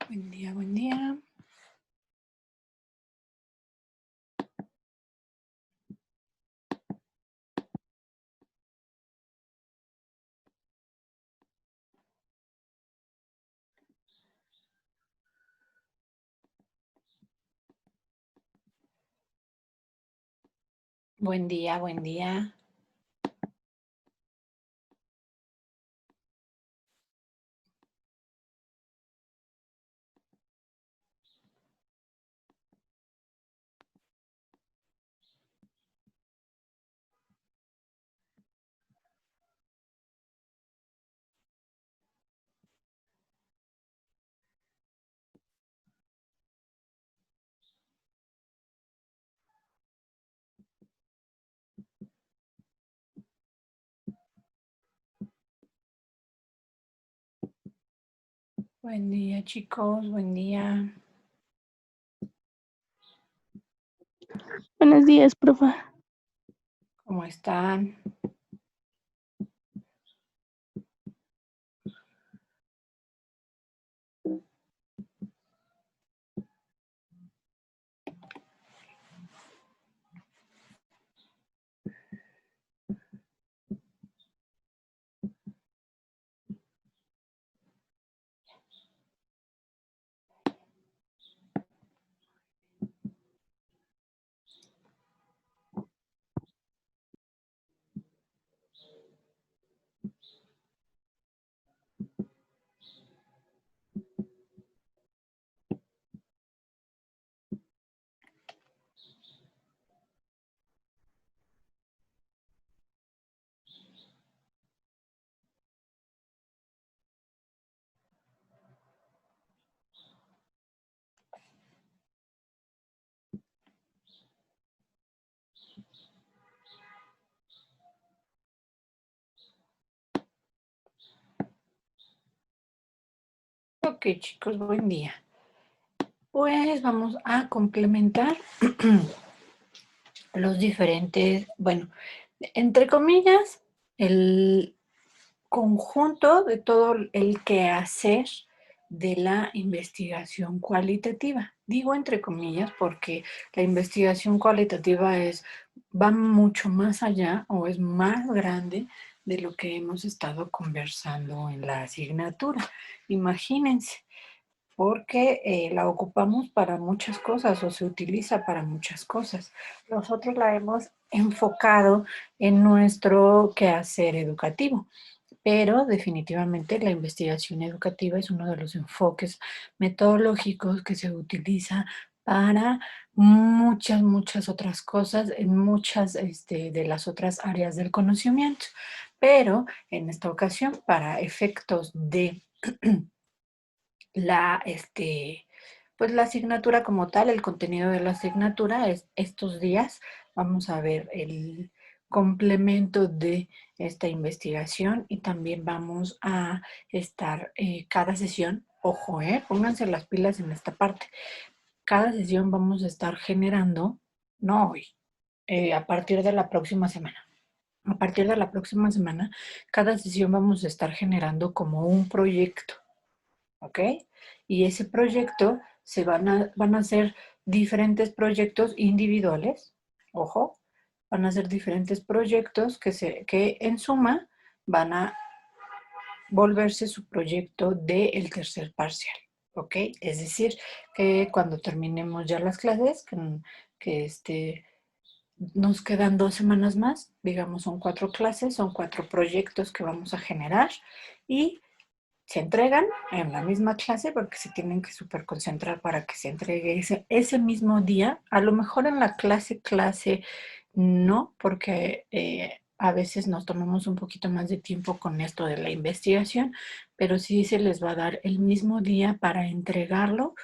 Buen día, buen día. Buen día, buen día. Buen día, chicos, buen día. Buenos días, profa. ¿Cómo están? Ok, chicos, buen día. Pues vamos a complementar los diferentes, bueno, entre comillas, el conjunto de todo el quehacer de la investigación cualitativa. Digo entre comillas porque la investigación cualitativa va mucho más allá o es más grande de lo que hemos estado conversando en la asignatura. Imagínense, porque la ocupamos para muchas cosas o se utiliza para muchas cosas. Nosotros la hemos enfocado en nuestro quehacer educativo, pero definitivamente la investigación educativa es uno de los enfoques metodológicos que se utiliza para muchas otras cosas, en muchas de las otras áreas del conocimiento. Pero en esta ocasión, para efectos de la, pues la asignatura como tal, el contenido de la asignatura es estos días. Vamos a ver el complemento de esta investigación y también vamos a estar cada sesión, ojo, pónganse las pilas en esta parte. Cada sesión vamos a estar generando, no hoy, a partir de la próxima semana. A partir de la próxima semana, cada sesión vamos a estar generando como un proyecto. ¿Ok? Y ese proyecto van a ser diferentes proyectos individuales, ojo, van a ser diferentes proyectos que en suma van a volverse su proyecto del tercer parcial, ¿ok? Es decir, que cuando terminemos ya las clases, que nos quedan 2 semanas más, digamos son 4 clases, son 4 proyectos que vamos a generar y se entregan en la misma clase porque se tienen que súper concentrar para que se entregue ese mismo día. A lo mejor en la clase no, porque a veces nos tomamos un poquito más de tiempo con esto de la investigación, pero sí se les va a dar el mismo día para entregarlo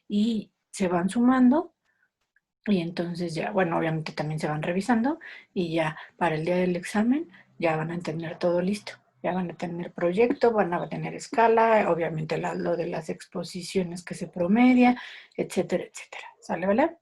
y se van sumando. Y entonces ya, bueno, obviamente también se van revisando y ya para el día del examen ya van a tener todo listo. Ya van a tener proyecto, van a tener escala, obviamente lo de las exposiciones que se promedia, etcétera, etcétera. ¿Sale, vale?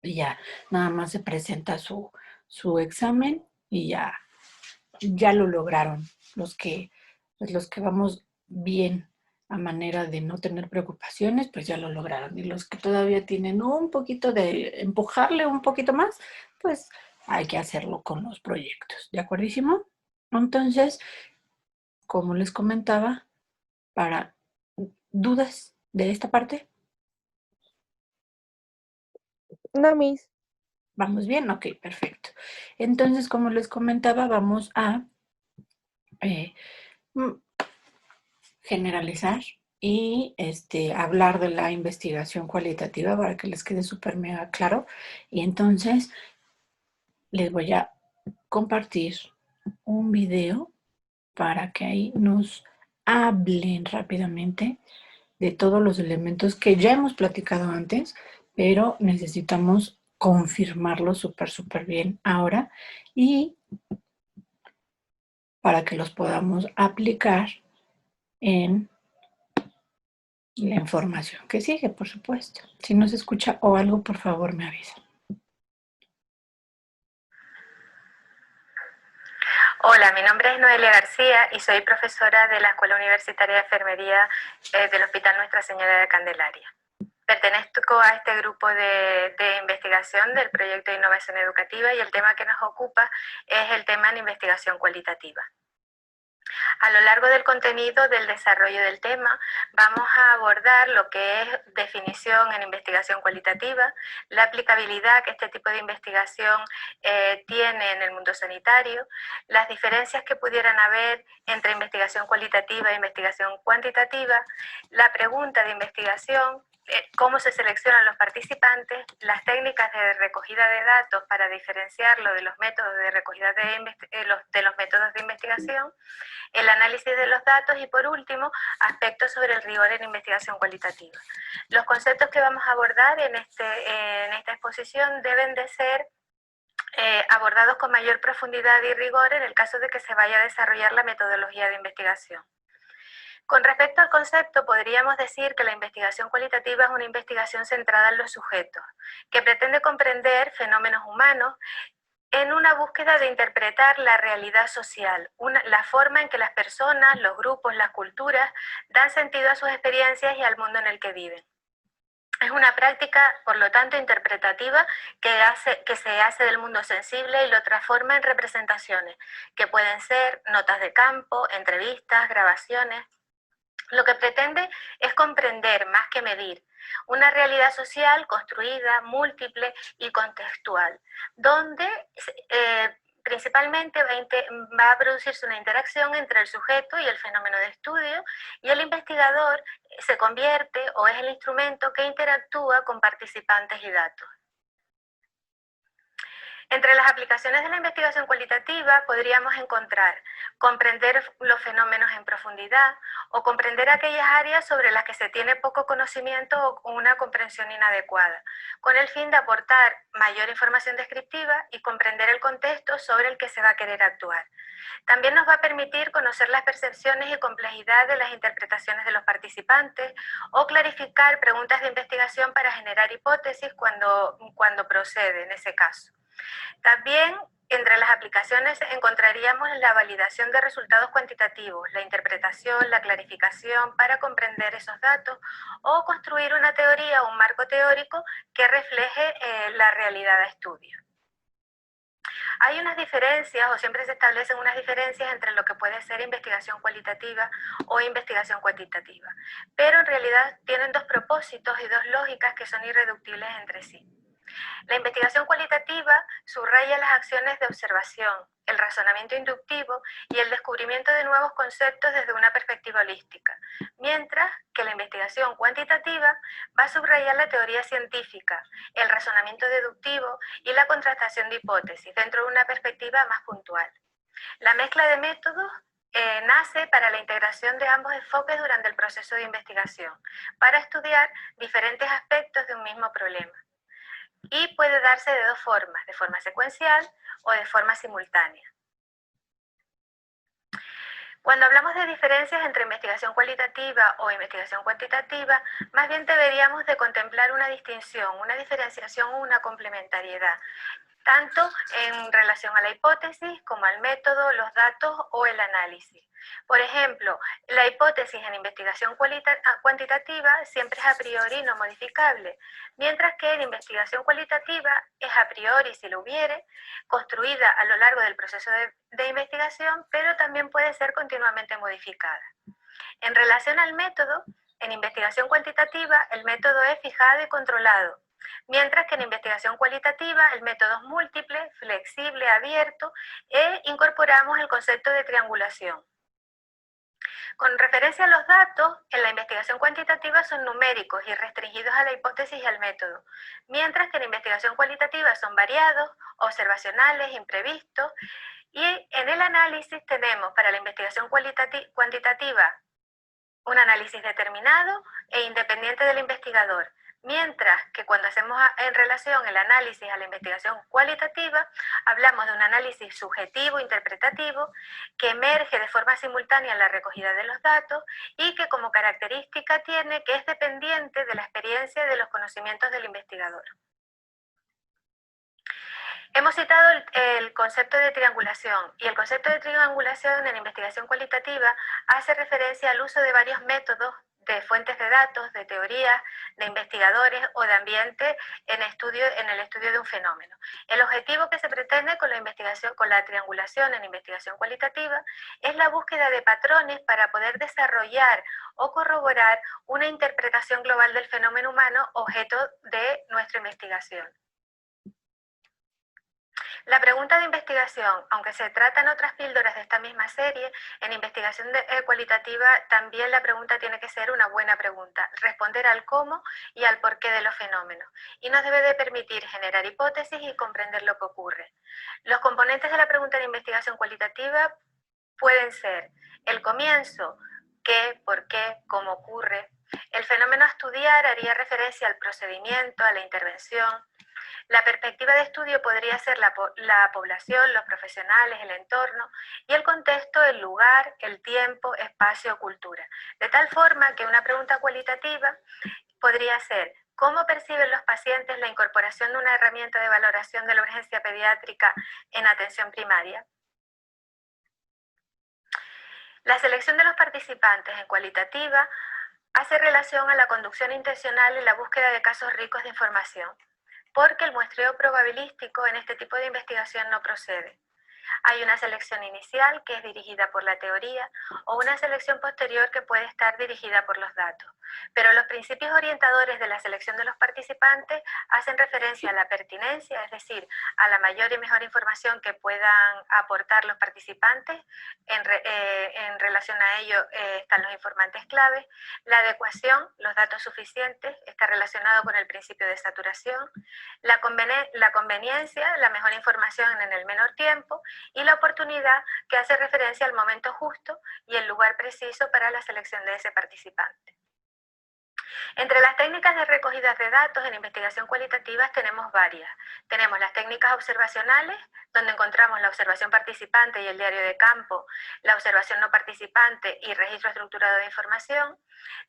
Y ya, nada más se presenta su examen y ya lo lograron. Pues los que vamos bien a manera de no tener preocupaciones, pues ya lo lograron. Y los que todavía tienen un poquito de empujarle un poquito más, pues hay que hacerlo con los proyectos. ¿De acuerdísimo? Entonces, como les comentaba, para dudas de esta parte, No, Miss. ¿vamos bien? Ok, perfecto. Entonces, como les comentaba, vamos a eh, mm, generalizar y hablar de la investigación cualitativa para que les quede súper mega claro. Y entonces les voy a compartir un video para que ahí nos hablen rápidamente de todos los elementos que ya hemos platicado antes, pero necesitamos confirmarlo súper bien ahora y para que los podamos aplicar en la información que sigue, por supuesto. Si no se escucha o algo, por favor me avisa. Hola, mi nombre es Noelia García y soy profesora de la Escuela Universitaria de Enfermería del Hospital Nuestra Señora de Candelaria. Pertenezco a este grupo de investigación del proyecto de innovación educativa y el tema que nos ocupa es el tema de investigación cualitativa. A lo largo del contenido del desarrollo del tema vamos a abordar lo que es definición en investigación cualitativa, la aplicabilidad que este tipo de investigación tiene en el mundo sanitario, las diferencias que pudieran haber entre investigación cualitativa e investigación cuantitativa, la pregunta de investigación, cómo se seleccionan los participantes, las técnicas de recogida de datos para diferenciarlo de los métodos de recogida de los métodos de investigación, el análisis de los datos y, por último, aspectos sobre el rigor en investigación cualitativa. Los conceptos que vamos a abordar en esta exposición deben de ser abordados con mayor profundidad y rigor en el caso de que se vaya a desarrollar la metodología de investigación. Con respecto al concepto, podríamos decir que la investigación cualitativa es una investigación centrada en los sujetos, que pretende comprender fenómenos humanos en una búsqueda de interpretar la realidad social, la forma en que las personas, los grupos, las culturas dan sentido a sus experiencias y al mundo en el que viven. Es una práctica, por lo tanto, interpretativa que se hace del mundo sensible y lo transforma en representaciones, que pueden ser notas de campo, entrevistas, grabaciones. Lo que pretende es comprender más que medir una realidad social construida, múltiple y contextual, donde principalmente va a producirse una interacción entre el sujeto y el fenómeno de estudio, y el investigador se convierte o es el instrumento que interactúa con participantes y datos. Entre las aplicaciones de la investigación cualitativa podríamos encontrar comprender los fenómenos en profundidad o comprender aquellas áreas sobre las que se tiene poco conocimiento o una comprensión inadecuada, con el fin de aportar mayor información descriptiva y comprender el contexto sobre el que se va a querer actuar. También nos va a permitir conocer las percepciones y complejidad de las interpretaciones de los participantes o clarificar preguntas de investigación para generar hipótesis cuando procede en ese caso. También entre las aplicaciones encontraríamos la validación de resultados cuantitativos, la interpretación, la clarificación para comprender esos datos o construir una teoría o un marco teórico que refleje la realidad de estudio. Hay unas diferencias, o siempre se establecen unas diferencias entre lo que puede ser investigación cualitativa o investigación cuantitativa, pero en realidad tienen dos propósitos y dos lógicas que son irreductibles entre sí. La investigación cualitativa subraya las acciones de observación, el razonamiento inductivo y el descubrimiento de nuevos conceptos desde una perspectiva holística, mientras que la investigación cuantitativa va a subrayar la teoría científica, el razonamiento deductivo y la contrastación de hipótesis dentro de una perspectiva más puntual. La mezcla de métodos nace para la integración de ambos enfoques durante el proceso de investigación, para estudiar diferentes aspectos de un mismo problema. Y puede darse de dos formas, de forma secuencial o de forma simultánea. Cuando hablamos de diferencias entre investigación cualitativa o investigación cuantitativa, más bien deberíamos de contemplar una distinción, una diferenciación o una complementariedad. tanto en relación a la hipótesis como al método, los datos o el análisis. Por ejemplo, la hipótesis en investigación cuantitativa siempre es a priori no modificable, mientras que en investigación cualitativa es a priori, si lo hubiere, construida a lo largo del proceso de investigación, pero también puede ser continuamente modificada. En relación al método, en investigación cuantitativa el método es fijado y controlado, mientras que en investigación cualitativa el método es múltiple, flexible, abierto e incorporamos el concepto de triangulación. Con referencia a los datos, en la investigación cuantitativa son numéricos y restringidos a la hipótesis y al método, mientras que en investigación cualitativa son variados, observacionales, imprevistos, y en el análisis tenemos para la investigación cuantitativa un análisis determinado e independiente del investigador, mientras que cuando hacemos en relación el análisis a la investigación cualitativa, hablamos de un análisis subjetivo, interpretativo, que emerge de forma simultánea en la recogida de los datos y que como característica tiene que es dependiente de la experiencia y de los conocimientos del investigador. Hemos citado el concepto de triangulación, y el concepto de triangulación en investigación cualitativa hace referencia al uso de varios métodos de fuentes de datos, de teorías, de investigadores o de ambiente en el estudio de un fenómeno. El objetivo que se pretende con la triangulación en investigación cualitativa es la búsqueda de patrones para poder desarrollar o corroborar una interpretación global del fenómeno humano objeto de nuestra investigación. La pregunta de investigación, aunque se tratan otras píldoras de esta misma serie, en investigación cualitativa también la pregunta tiene que ser una buena pregunta, responder al cómo y al porqué de los fenómenos, y nos debe de permitir generar hipótesis y comprender lo que ocurre. Los componentes de la pregunta de investigación cualitativa pueden ser el comienzo, qué, por qué, cómo ocurre. El fenómeno a estudiar haría referencia al procedimiento, a la intervención. La perspectiva de estudio podría ser la población, los profesionales, el entorno, y el contexto, el lugar, el tiempo, espacio o cultura. De tal forma que una pregunta cualitativa podría ser: ¿cómo perciben los pacientes la incorporación de una herramienta de valoración de la urgencia pediátrica en atención primaria? La selección de los participantes en cualitativa hace relación a la conducción intencional y la búsqueda de casos ricos de información, porque el muestreo probabilístico en este tipo de investigación no procede. Hay una selección inicial que es dirigida por la teoría o una selección posterior que puede estar dirigida por los datos. Pero los principios orientadores de la selección de los participantes hacen referencia a la pertinencia, es decir, a la mayor y mejor información que puedan aportar los participantes. En relación a ello están los informantes clave. La adecuación, los datos suficientes, está relacionado con el principio de saturación. La conveniencia, la mejor información en el menor tiempo, y la oportunidad, que hace referencia al momento justo y el lugar preciso para la selección de ese participante. Entre las técnicas de recogida de datos en investigación cualitativa tenemos varias. Tenemos las técnicas observacionales, donde encontramos la observación participante y el diario de campo, la observación no participante y registro estructurado de información.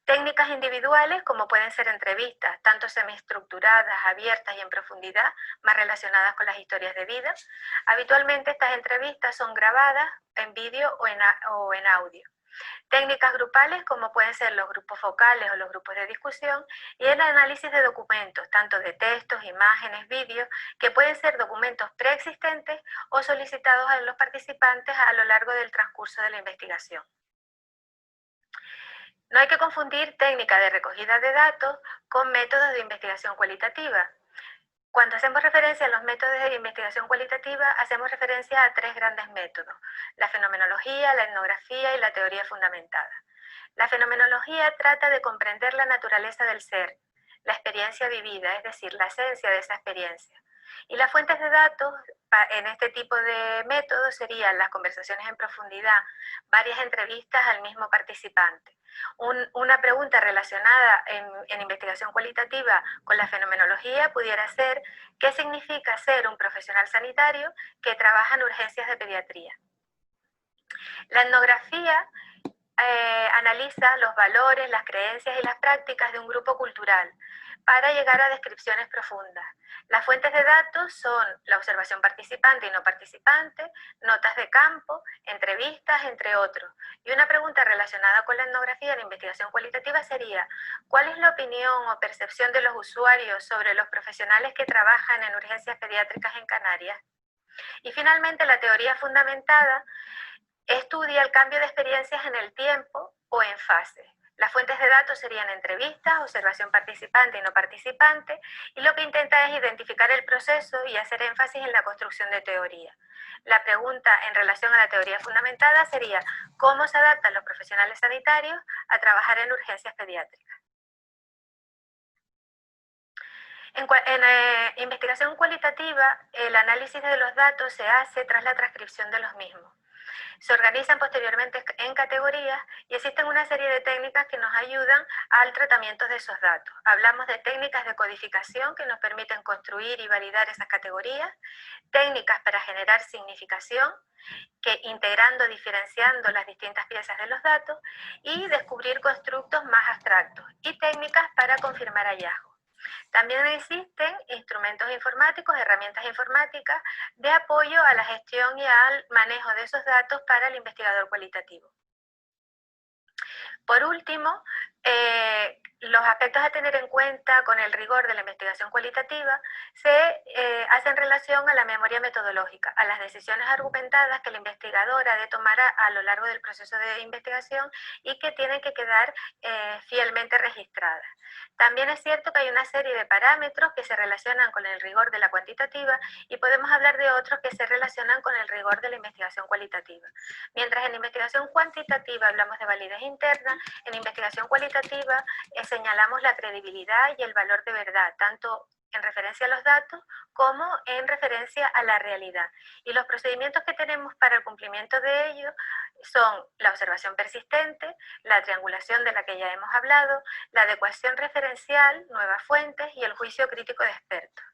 Técnicas individuales, como pueden ser entrevistas, tanto semiestructuradas, abiertas y en profundidad, más relacionadas con las historias de vida. Habitualmente estas entrevistas son grabadas en vídeo o en audio. Técnicas grupales, como pueden ser los grupos focales o los grupos de discusión, y el análisis de documentos, tanto de textos, imágenes, vídeos, que pueden ser documentos preexistentes o solicitados a los participantes a lo largo del transcurso de la investigación. No hay que confundir técnica de recogida de datos con métodos de investigación cualitativa. Cuando hacemos referencia a los métodos de investigación cualitativa, hacemos referencia a tres grandes métodos: la fenomenología, la etnografía y la teoría fundamentada. La fenomenología trata de comprender la naturaleza del ser, la experiencia vivida, es decir, la esencia de esa experiencia. Y las fuentes de datos en este tipo de métodos serían las conversaciones en profundidad, varias entrevistas al mismo participante. Una pregunta relacionada en investigación cualitativa con la fenomenología pudiera ser: ¿qué significa ser un profesional sanitario que trabaja en urgencias de pediatría? La etnografía analiza los valores, las creencias y las prácticas de un grupo cultural para llegar a descripciones profundas. Las fuentes de datos son la observación participante y no participante, notas de campo, entrevistas, entre otros. Y una pregunta relacionada con la etnografía y la investigación cualitativa sería: ¿cuál es la opinión o percepción de los usuarios sobre los profesionales que trabajan en urgencias pediátricas en Canarias? Y finalmente, la teoría fundamentada estudia el cambio de experiencias en el tiempo o en fases. Las fuentes de datos serían entrevistas, observación participante y no participante, y lo que intenta es identificar el proceso y hacer énfasis en la construcción de teoría. La pregunta en relación a la teoría fundamentada sería: ¿cómo se adaptan los profesionales sanitarios a trabajar en urgencias pediátricas? En investigación cualitativa, el análisis de los datos se hace tras la transcripción de los mismos. Se organizan posteriormente en categorías y existen una serie de técnicas que nos ayudan al tratamiento de esos datos. Hablamos de técnicas de codificación que nos permiten construir y validar esas categorías, técnicas para generar significación, que integrando, diferenciando las distintas piezas de los datos, y descubrir constructos más abstractos, y técnicas para confirmar hallazgos. También existen instrumentos informáticos, herramientas informáticas de apoyo a la gestión y al manejo de esos datos para el investigador cualitativo. Por último, los aspectos a tener en cuenta con el rigor de la investigación cualitativa se hacen relación a la memoria metodológica, a las decisiones argumentadas que el investigador ha de tomar a lo largo del proceso de investigación y que tienen que quedar fielmente registradas. También es cierto que hay una serie de parámetros que se relacionan con el rigor de la cuantitativa y podemos hablar de otros que se relacionan con el rigor de la investigación cualitativa. Mientras en investigación cuantitativa hablamos de validez interna, en investigación cualitativa señalamos la credibilidad y el valor de verdad, tanto en referencia a los datos como en referencia a la realidad. Y los procedimientos que tenemos para el cumplimiento de ello son la observación persistente, la triangulación de la que ya hemos hablado, la adecuación referencial, nuevas fuentes y el juicio crítico de expertos.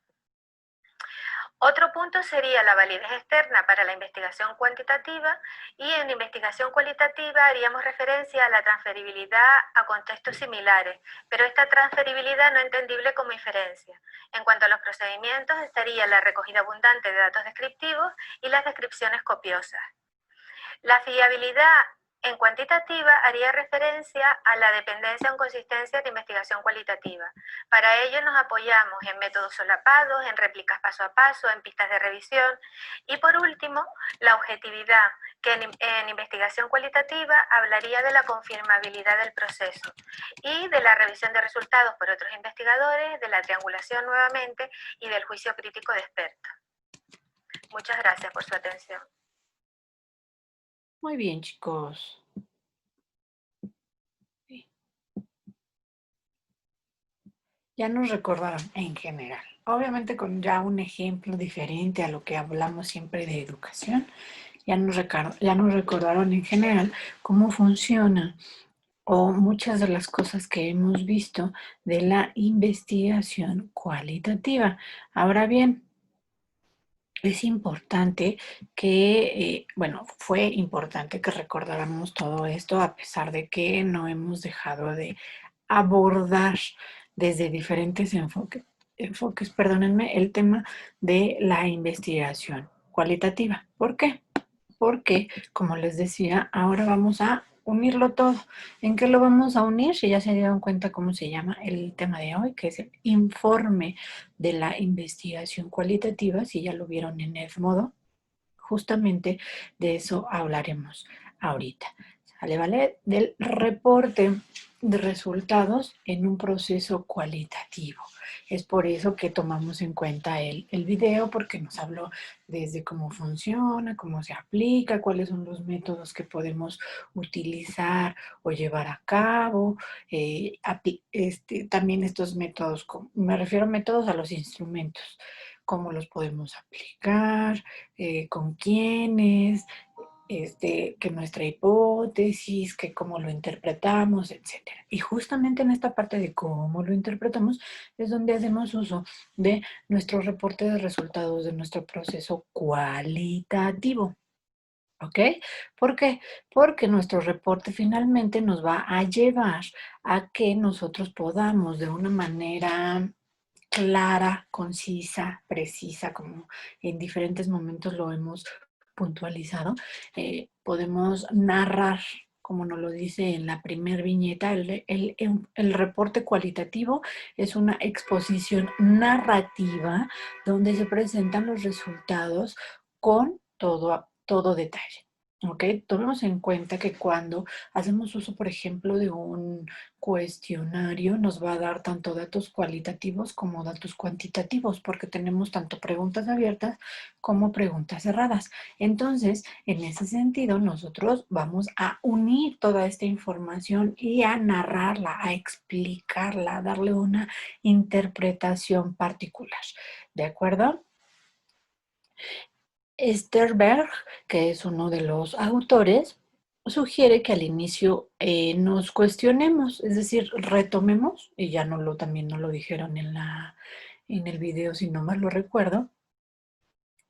Otro punto sería la validez externa para la investigación cuantitativa, y en investigación cualitativa haríamos referencia a la transferibilidad a contextos similares, pero esta transferibilidad no entendible como inferencia. En cuanto a los procedimientos, estaría la recogida abundante de datos descriptivos y las descripciones copiosas. La fiabilidad en cuantitativa haría referencia a la dependencia o inconsistencia de investigación cualitativa. Para ello nos apoyamos en métodos solapados, en réplicas paso a paso, en pistas de revisión. Y por último, la objetividad, que en investigación cualitativa hablaría de la confirmabilidad del proceso y de la revisión de resultados por otros investigadores, de la triangulación nuevamente y del juicio crítico de expertos. Muchas gracias por su atención. Muy bien, chicos. Sí. Ya nos recordaron en general, obviamente con ya un ejemplo diferente a lo que hablamos siempre de educación, ya nos recordaron en general cómo funciona o muchas de las cosas que hemos visto de la investigación cualitativa. Ahora bien, es importante que, bueno, fue importante que recordáramos todo esto a pesar de que no hemos dejado de abordar desde diferentes enfoques, perdónenme, el tema de la investigación cualitativa. ¿Por qué? Porque, como les decía, ahora vamos a unirlo todo. ¿En qué lo vamos a unir? Si ya se dieron cuenta cómo se llama el tema de hoy, que es el informe de la investigación cualitativa, si ya lo vieron en Edmodo, justamente de eso hablaremos ahorita. ¿Sale, vale? Del reporte de resultados en un proceso cualitativo. Es por eso que tomamos en cuenta el video, porque nos habló desde cómo funciona, cómo se aplica, cuáles son los métodos que podemos utilizar o llevar a cabo. También estos métodos, me refiero a métodos a los instrumentos, cómo los podemos aplicar, con quiénes, que nuestra hipótesis, que cómo lo interpretamos, etc. Y justamente en esta parte de cómo lo interpretamos es donde hacemos uso de nuestro reporte de resultados de nuestro proceso cualitativo. ¿Ok? ¿Por qué? Porque nuestro reporte finalmente nos va a llevar a que nosotros podamos de una manera clara, concisa, precisa, como en diferentes momentos lo hemos puntualizado, podemos narrar, como nos lo dice en la primer viñeta, el reporte cualitativo es una exposición narrativa donde se presentan los resultados con todo detalle. ¿Ok? Tomemos en cuenta que cuando hacemos uso, por ejemplo, de un cuestionario, nos va a dar tanto datos cualitativos como datos cuantitativos, porque tenemos tanto preguntas abiertas como preguntas cerradas. Entonces, en ese sentido, nosotros vamos a unir toda esta información y a narrarla, a explicarla, a darle una interpretación particular. ¿De acuerdo? Sternberg, que es uno de los autores, sugiere que al inicio nos cuestionemos, es decir, retomemos, y ya también no lo dijeron en el video, si no mal lo recuerdo,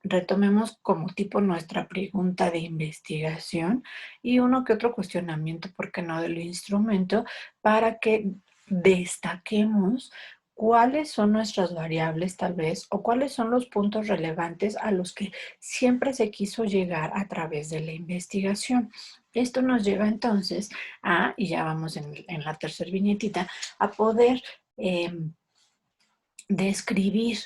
retomemos como tipo nuestra pregunta de investigación y uno que otro cuestionamiento, ¿por qué no?, del instrumento, para que destaquemos cuáles son nuestras variables tal vez o cuáles son los puntos relevantes a los que siempre se quiso llegar a través de la investigación. Esto nos lleva entonces a, y ya vamos en la tercera viñetita, a poder describir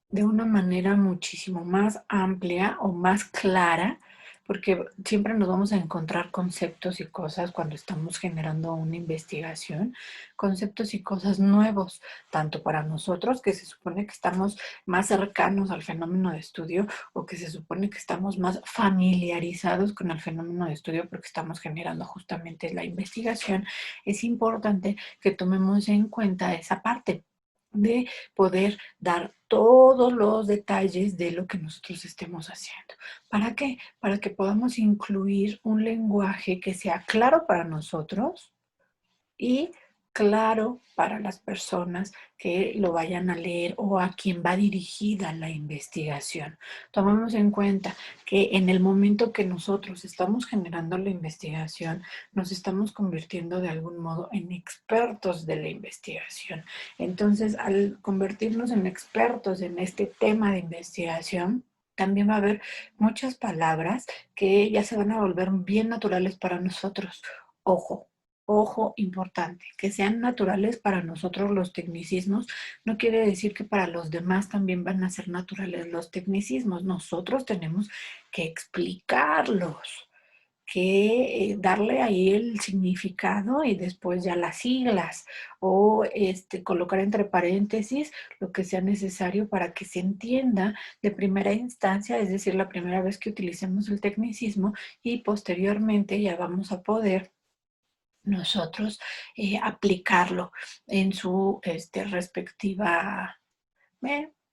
de una manera muchísimo más amplia o más clara, porque siempre nos vamos a encontrar conceptos y cosas cuando estamos generando una investigación, conceptos y cosas nuevos, tanto para nosotros, que se supone que estamos más cercanos al fenómeno de estudio, o que se supone que estamos más familiarizados con el fenómeno de estudio porque estamos generando justamente la investigación. Es importante que tomemos en cuenta esa parte de poder dar todos los detalles de lo que nosotros estemos haciendo. ¿Para qué? Para que podamos incluir un lenguaje que sea claro para nosotros y claro para las personas que lo vayan a leer o a quien va dirigida la investigación. Tomemos en cuenta que en el momento que nosotros estamos generando la investigación, nos estamos convirtiendo de algún modo en expertos de la investigación. Entonces, al convertirnos en expertos en este tema de investigación, también va a haber muchas palabras que ya se van a volver bien naturales para nosotros. Ojo, ojo importante, que sean naturales para nosotros los tecnicismos, no quiere decir que para los demás también van a ser naturales los tecnicismos. Nosotros tenemos que explicarlos, que darle ahí el significado y después ya las siglas o colocar entre paréntesis lo que sea necesario para que se entienda de primera instancia, es decir, la primera vez que utilicemos el tecnicismo, y posteriormente ya vamos a poder nosotros aplicarlo en su respectiva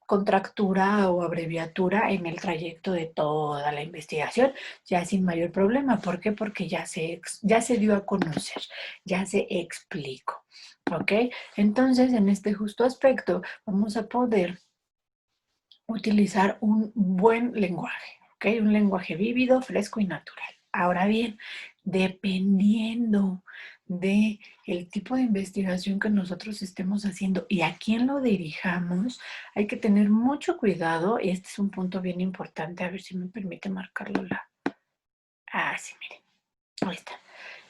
contractura o abreviatura en el trayecto de toda la investigación, ya sin mayor problema. ¿Por qué? Porque ya se dio a conocer, ya se explicó. ¿Ok? Entonces, en este justo aspecto, vamos a poder utilizar un buen lenguaje, ¿ok? Un lenguaje vívido, fresco y natural. Ahora bien, dependiendo de el tipo de investigación que nosotros estemos haciendo y a quién lo dirijamos, hay que tener mucho cuidado. Y este es un punto bien importante. A ver si me permite marcarlo sí, miren. Ahí está.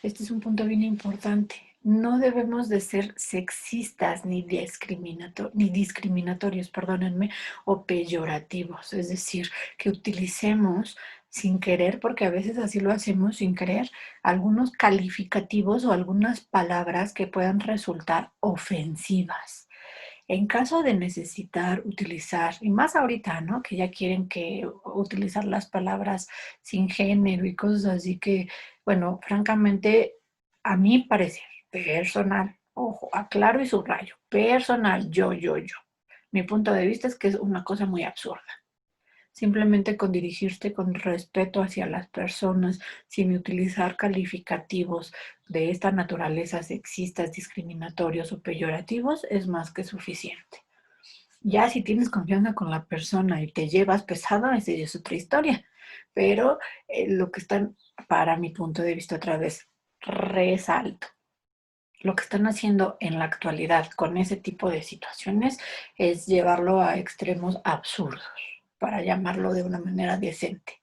Este es un punto bien importante. No debemos de ser sexistas ni discriminatorios, perdónenme, o peyorativos. Es decir, que utilicemos sin querer, porque a veces así lo hacemos sin querer, algunos calificativos o algunas palabras que puedan resultar ofensivas. En caso de necesitar utilizar, y más ahorita, ¿no?, que ya quieren que utilizar las palabras sin género y cosas así que, bueno, francamente, a mi parecer, personal, ojo, aclaro y subrayo, personal, yo. Mi punto de vista es que es una cosa muy absurda. Simplemente con dirigirte con respeto hacia las personas, sin utilizar calificativos de esta naturaleza sexistas, discriminatorios o peyorativos, es más que suficiente. Ya si tienes confianza con la persona y te llevas pesado, esa ya es otra historia. pero lo que están, para mi punto de vista otra vez, resalto. Lo que están haciendo en la actualidad con ese tipo de situaciones es llevarlo a extremos absurdos, para llamarlo de una manera decente.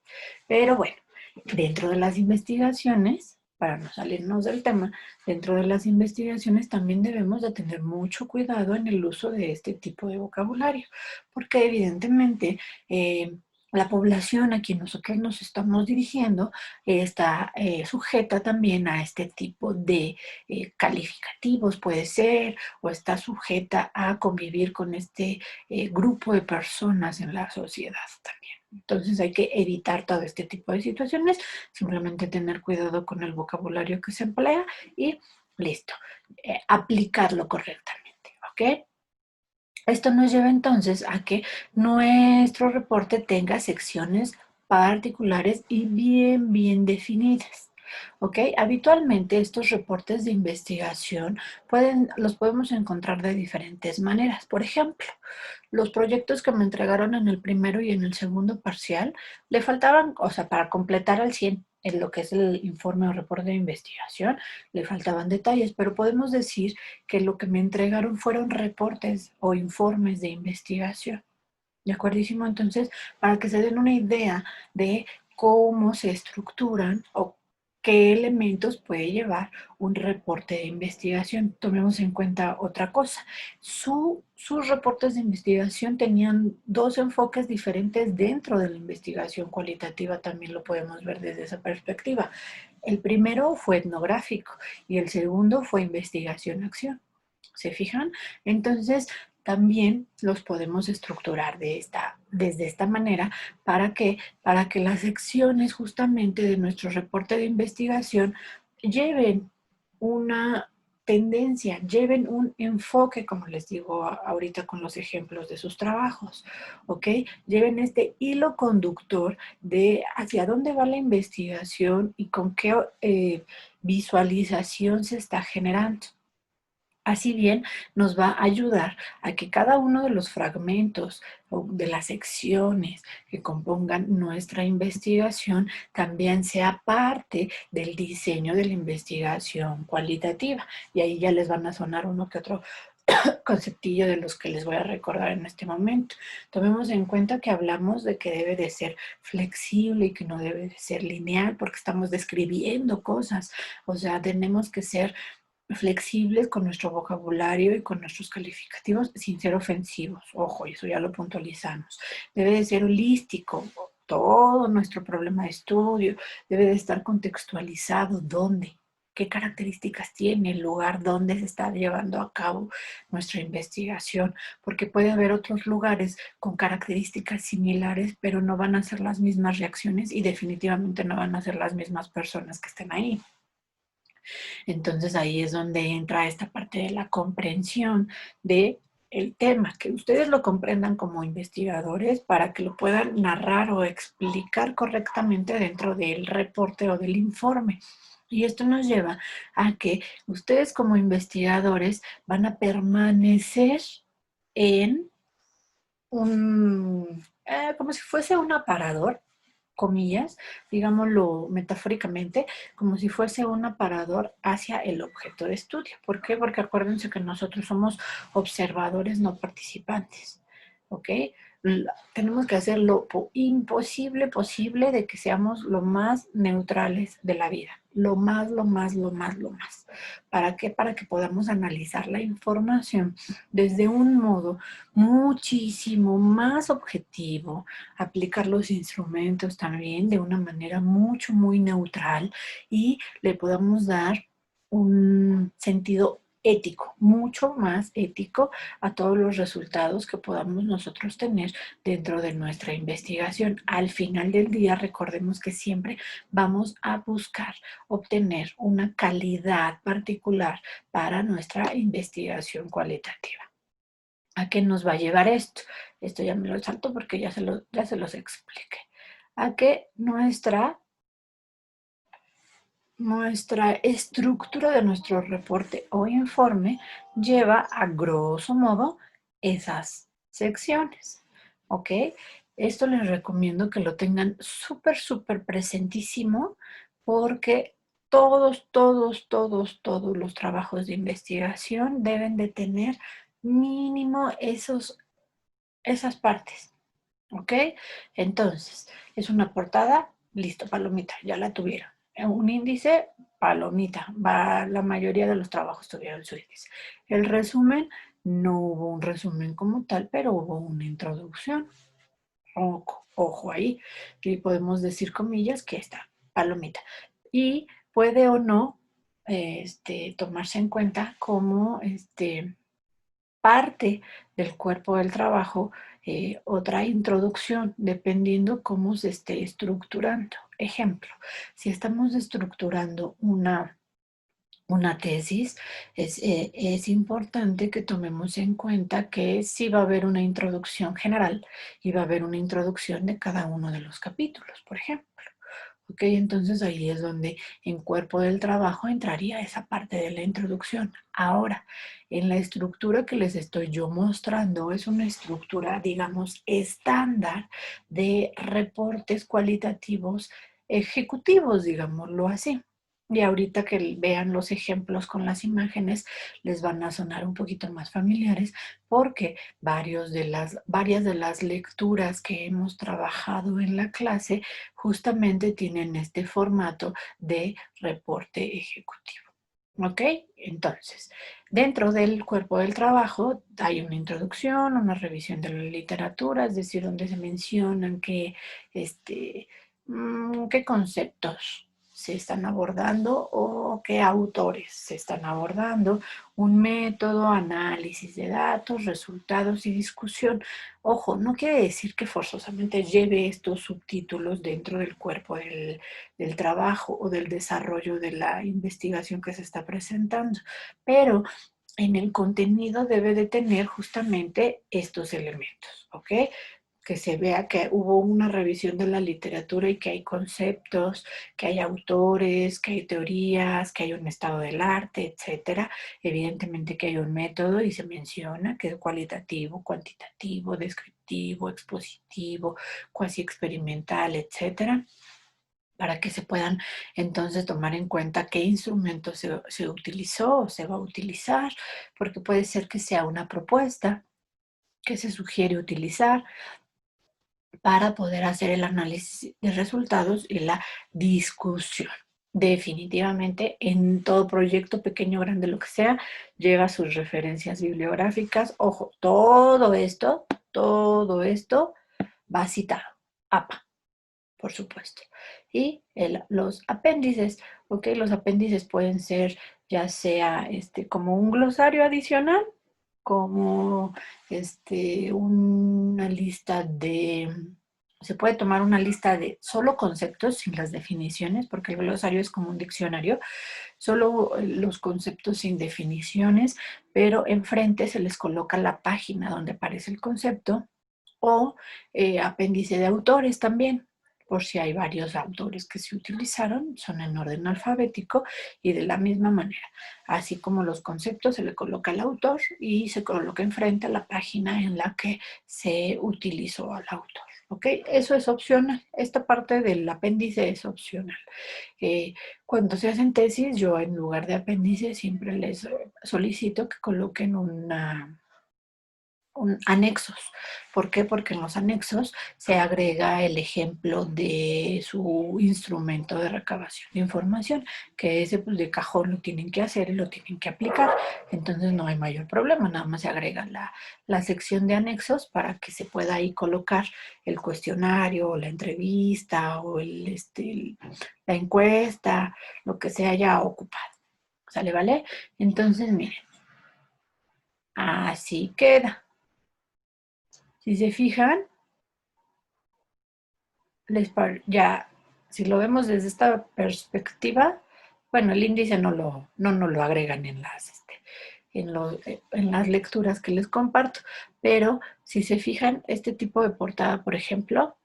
Pero bueno, dentro de las investigaciones, para no salirnos del tema, dentro de las investigaciones también debemos de tener mucho cuidado en el uso de este tipo de vocabulario, porque evidentemente la población a quien nosotros nos estamos dirigiendo está sujeta también a este tipo de calificativos, puede ser, o está sujeta a convivir con este grupo de personas en la sociedad también. Entonces hay que evitar todo este tipo de situaciones, simplemente tener cuidado con el vocabulario que se emplea y listo, aplicarlo correctamente, ¿ok? Esto nos lleva entonces a que nuestro reporte tenga secciones particulares y bien definidas. ¿Ok? Habitualmente estos reportes de investigación los podemos encontrar de diferentes maneras. Por ejemplo, los proyectos que me entregaron en el primero y en el segundo parcial, le faltaban, o sea, para completar al 100 en lo que es el informe o reporte de investigación, le faltaban detalles, pero podemos decir que lo que me entregaron fueron reportes o informes de investigación. ¿De acuerdísimo? Entonces, para que se den una idea de cómo se estructuran o qué elementos puede llevar un reporte de investigación. Tomemos en cuenta otra cosa. Sus reportes de investigación tenían dos enfoques diferentes dentro de la investigación cualitativa, también lo podemos ver desde esa perspectiva. El primero fue etnográfico y el segundo fue investigación-acción. ¿Se fijan? Entonces, también los podemos estructurar desde esta manera para que las secciones justamente de nuestro reporte de investigación lleven una tendencia, lleven un enfoque, como les digo ahorita con los ejemplos de sus trabajos, ¿ok? Lleven este hilo conductor de hacia dónde va la investigación y con qué visualización se está generando. Así bien, nos va a ayudar a que cada uno de los fragmentos o de las secciones que compongan nuestra investigación también sea parte del diseño de la investigación cualitativa. Y ahí ya les van a sonar uno que otro conceptillo de los que les voy a recordar en este momento. Tomemos en cuenta que hablamos de que debe de ser flexible y que no debe de ser lineal porque estamos describiendo cosas. O sea, tenemos que ser flexibles con nuestro vocabulario y con nuestros calificativos sin ser ofensivos. Ojo, eso ya lo puntualizamos. Debe de ser holístico. Todo nuestro problema de estudio debe de estar contextualizado. ¿Dónde? ¿Qué características tiene el lugar donde se está llevando a cabo nuestra investigación? Porque puede haber otros lugares con características similares, pero no van a ser las mismas reacciones y definitivamente no van a ser las mismas personas que estén ahí. Entonces ahí es donde entra esta parte de la comprensión de el tema, que ustedes lo comprendan como investigadores para que lo puedan narrar o explicar correctamente dentro del reporte o del informe. Y esto nos lleva a que ustedes como investigadores van a permanecer en como si fuese un aparador, comillas, digámoslo metafóricamente, como si fuese un aparador hacia el objeto de estudio. ¿Por qué? Porque acuérdense que nosotros somos observadores, no participantes. ¿Ok? Tenemos que hacer lo imposible posible de que seamos lo más neutrales de la vida. Lo más. ¿Para qué? Para que podamos analizar la información desde un modo muchísimo más objetivo, aplicar los instrumentos también de una manera muy neutral y le podamos dar un sentido ético, mucho más ético a todos los resultados que podamos nosotros tener dentro de nuestra investigación. Al final del día, recordemos que siempre vamos a buscar obtener una calidad particular para nuestra investigación cualitativa. ¿A qué nos va a llevar esto? Esto ya me lo salto porque ya se los expliqué. A que nuestra estructura de nuestro reporte o informe lleva a grosso modo esas secciones. ¿Ok? Esto les recomiendo que lo tengan súper, súper presentísimo porque todos los trabajos de investigación deben de tener mínimo esas partes, ¿ok? Entonces, es una portada, listo, palomita, ya la tuvieron. Un índice, palomita, la mayoría de los trabajos tuvieron su índice. El resumen, no hubo un resumen como tal, pero hubo una introducción. Ojo ahí, y podemos decir comillas que está palomita. Y puede o no tomarse en cuenta como parte del cuerpo del trabajo, otra introducción, dependiendo cómo se esté estructurando. Ejemplo, si estamos estructurando una tesis, es importante que tomemos en cuenta que sí va a haber una introducción general y va a haber una introducción de cada uno de los capítulos, por ejemplo. ¿Ok? Entonces ahí es donde en cuerpo del trabajo entraría esa parte de la introducción. Ahora, en la estructura que les estoy yo mostrando, es una estructura, digamos, estándar de reportes cualitativos ejecutivos, digámoslo así. Y ahorita que vean los ejemplos con las imágenes, les van a sonar un poquito más familiares porque varias de las lecturas que hemos trabajado en la clase justamente tienen este formato de reporte ejecutivo. ¿Ok? Entonces, dentro del cuerpo del trabajo hay una introducción, una revisión de la literatura, es decir, donde se mencionan qué conceptos se están abordando o qué autores se están abordando, un método, análisis de datos, resultados y discusión. Ojo, no quiere decir que forzosamente lleve estos subtítulos dentro del cuerpo del trabajo o del desarrollo de la investigación que se está presentando, pero en el contenido debe de tener justamente estos elementos, ¿ok? Que se vea que hubo una revisión de la literatura y que hay conceptos, que hay autores, que hay teorías, que hay un estado del arte, etcétera. Evidentemente que hay un método y se menciona que es cualitativo, cuantitativo, descriptivo, expositivo, cuasi experimental, etcétera, para que se puedan entonces tomar en cuenta qué instrumento se utilizó o se va a utilizar, porque puede ser que sea una propuesta que se sugiere utilizar para poder hacer el análisis de resultados y la discusión. Definitivamente, en todo proyecto, pequeño, grande, lo que sea, lleva sus referencias bibliográficas. Ojo, todo esto va citado. APA, por supuesto. Y los apéndices, ¿ok? Los apéndices pueden ser ya sea como un glosario adicional, como una lista se puede tomar una lista de solo conceptos sin las definiciones, porque el glosario es como un diccionario, solo los conceptos sin definiciones, pero enfrente se les coloca la página donde aparece el concepto, o apéndice de autores también, por si hay varios autores que se utilizaron, son en orden alfabético y de la misma manera. Así como los conceptos se le coloca al autor y se coloca enfrente a la página en la que se utilizó al autor. ¿Ok? Eso es opcional. Esta parte del apéndice es opcional. Cuando se hacen tesis, yo en lugar de apéndice siempre les solicito que coloquen anexos. ¿Por qué? Porque en los anexos se agrega el ejemplo de su instrumento de recabación de información, que ese pues, de cajón lo tienen que hacer y lo tienen que aplicar. Entonces no hay mayor problema, nada más se agrega la sección de anexos para que se pueda ahí colocar el cuestionario, o la entrevista o la encuesta, lo que se haya ocupado. ¿Sale, vale? Entonces, miren, así queda. Si se fijan, ya, si lo vemos desde esta perspectiva, bueno, el índice no lo agregan en las lecturas que les comparto, pero si se fijan, este tipo de portada, por ejemplo,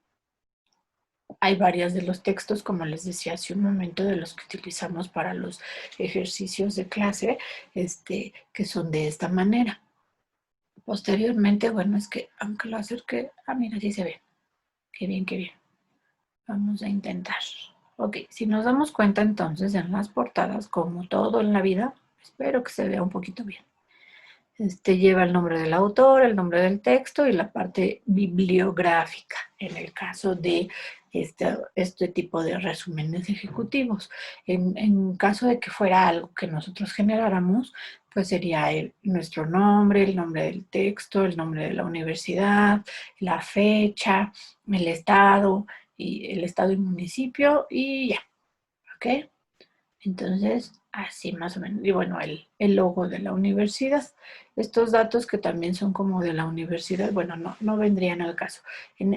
hay varias de los textos, como les decía hace un momento, de los que utilizamos para los ejercicios de clase, que son de esta manera. Posteriormente, bueno, es que aunque lo acerque, mira, sí se ve. Qué bien, qué bien. Vamos a intentar. Ok, si nos damos cuenta entonces en las portadas, como todo en la vida, espero que se vea un poquito bien. Lleva el nombre del autor, el nombre del texto y la parte bibliográfica, en el caso de este tipo de resúmenes ejecutivos. En caso de que fuera algo que nosotros generáramos, pues sería nuestro nombre, el nombre del texto, el nombre de la universidad, la fecha, el estado y municipio y ya, ¿ok? Entonces, así más o menos. Y bueno, el logo de la universidad. Estos datos que también son como de la universidad, bueno, no vendrían al caso.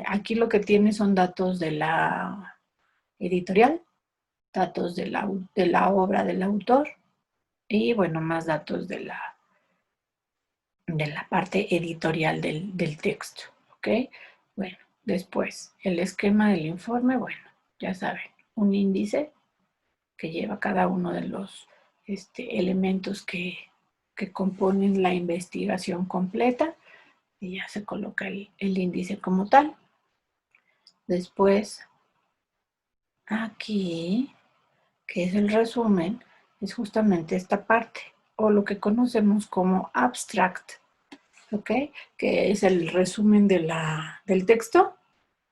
Aquí lo que tiene son datos de la editorial, datos de la obra del autor y bueno, más datos de la parte editorial del texto. ¿Ok? Bueno, después el esquema del informe, bueno, ya saben, un índice que lleva cada uno de los elementos que componen la investigación completa y ya se coloca el índice como tal. Después, aquí, que es el resumen, es justamente esta parte, o lo que conocemos como abstract, ¿ok? Que es el resumen del texto,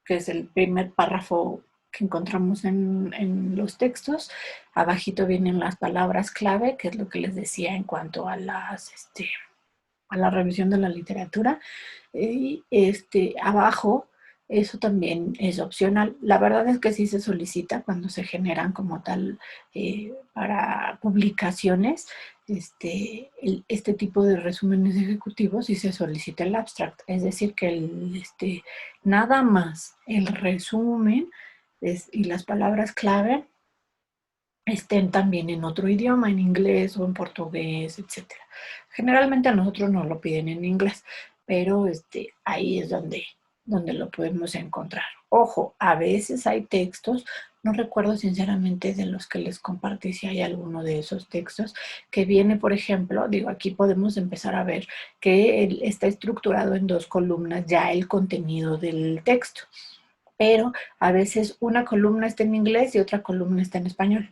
que es el primer párrafo que encontramos en los textos. Abajito vienen las palabras clave, que es lo que les decía en cuanto a a la revisión de la literatura. Y abajo, eso también es opcional. La verdad es que sí se solicita cuando se generan como tal para publicaciones. Este tipo de resúmenes ejecutivos y se solicita el abstract, es decir, que nada más el resumen y las palabras clave estén también en otro idioma, en inglés o en portugués, etcétera. Generalmente a nosotros nos lo piden en inglés, pero ahí es donde lo podemos encontrar. Ojo, a veces hay textos, no recuerdo sinceramente de los que les compartí si hay alguno de esos textos, que viene, por ejemplo, digo, aquí podemos empezar a ver que está estructurado en dos columnas ya el contenido del texto, pero a veces una columna está en inglés y otra columna está en español.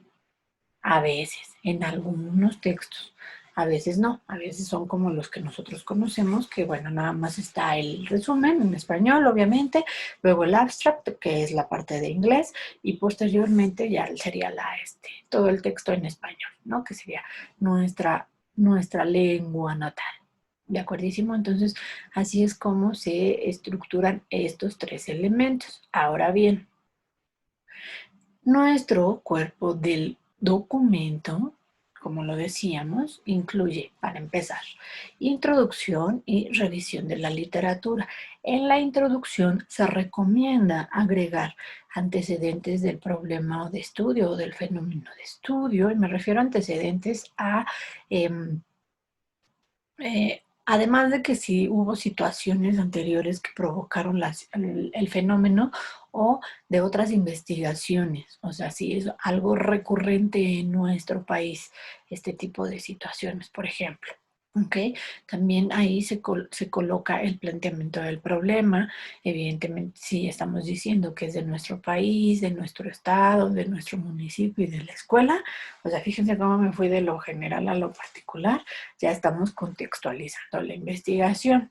A veces, en algunos textos, a veces no, a veces son como los que nosotros conocemos, que bueno, nada más está el resumen en español, obviamente, luego el abstract, que es la parte de inglés, y posteriormente ya sería todo el texto en español, ¿no? Que sería nuestra lengua natal. ¿De acuerdísimo? Entonces, así es como se estructuran estos tres elementos. Ahora bien, nuestro cuerpo del documento, como lo decíamos, incluye, para empezar, introducción y revisión de la literatura. En la introducción se recomienda agregar antecedentes del problema o de estudio o del fenómeno de estudio, y me refiero a antecedentes a además de que si hubo situaciones anteriores que provocaron el fenómeno o de otras investigaciones, o sea, si es algo recurrente en nuestro país, este tipo de situaciones, por ejemplo. ¿Ok? También ahí se coloca el planteamiento del problema. Evidentemente, si estamos diciendo que es de nuestro país, de nuestro estado, de nuestro municipio y de la escuela, o sea, fíjense cómo me fui de lo general a lo particular, ya estamos contextualizando la investigación.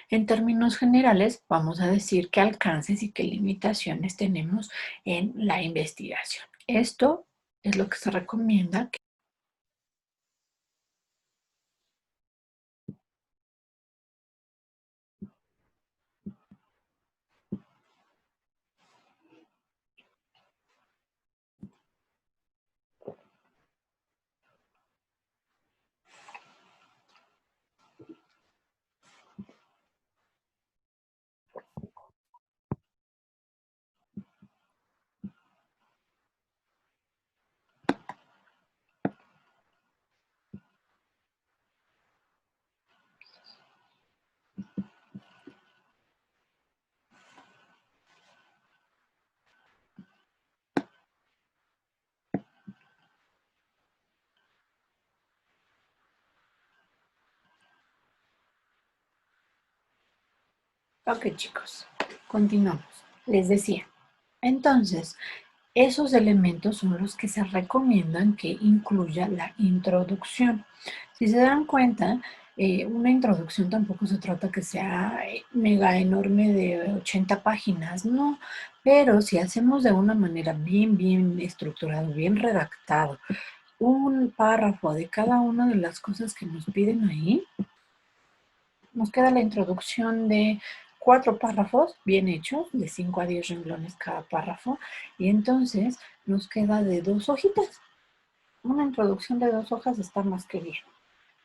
En términos generales, vamos a decir qué alcances y qué limitaciones tenemos en la investigación. Esto es lo que se recomienda. Ok, chicos, continuamos. Les decía, entonces, esos elementos son los que se recomiendan que incluya la introducción. Si se dan cuenta, una introducción tampoco se trata que sea mega enorme de 80 páginas, no, pero si hacemos de una manera bien estructurado, bien redactado, un párrafo de cada una de las cosas que nos piden ahí, nos queda la introducción de 4 párrafos bien hechos, de 5 a 10 renglones cada párrafo, y entonces nos queda de 2 hojitas. Una introducción de 2 hojas está más que bien.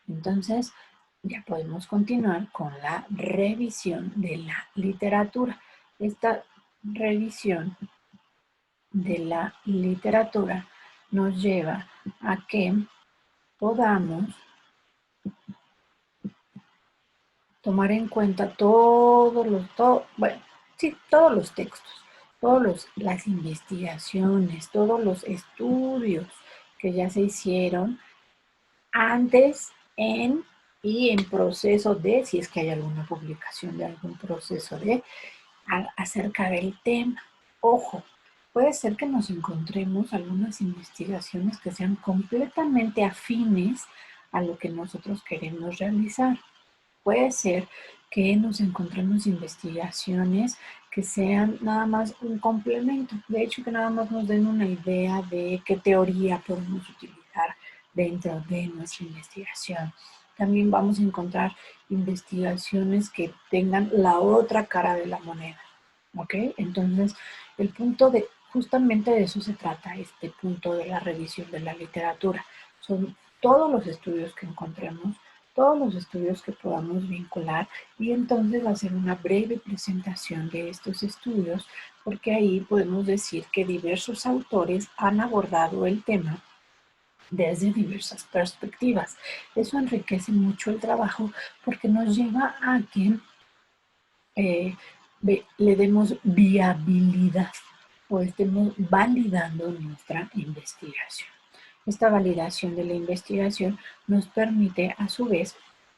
Entonces, ya podemos continuar con la revisión de la literatura. Esta revisión de la literatura nos lleva a que podamos tomar en cuenta todos los textos, las investigaciones, todos los estudios que ya se hicieron antes, y en proceso de, si es que hay alguna publicación de algún proceso de, acerca del tema. Ojo, puede ser que nos encontremos algunas investigaciones que sean completamente afines a lo que nosotros queremos realizar. Puede ser que nos encontremos investigaciones que sean nada más un complemento, de hecho que nada más nos den una idea de qué teoría podemos utilizar dentro de nuestra investigación. También vamos a encontrar investigaciones que tengan la otra cara de la moneda, ¿ok? Entonces, el punto de, justamente de eso se trata, este punto de la revisión de la literatura. Son todos los estudios que encontremos, todos los estudios que podamos vincular y entonces hacer una breve presentación de estos estudios, porque ahí podemos decir que diversos autores han abordado el tema desde diversas perspectivas. Eso enriquece mucho el trabajo porque nos lleva a que le demos viabilidad o estemos validando nuestra investigación. Esta validación de la investigación nos permite a su vez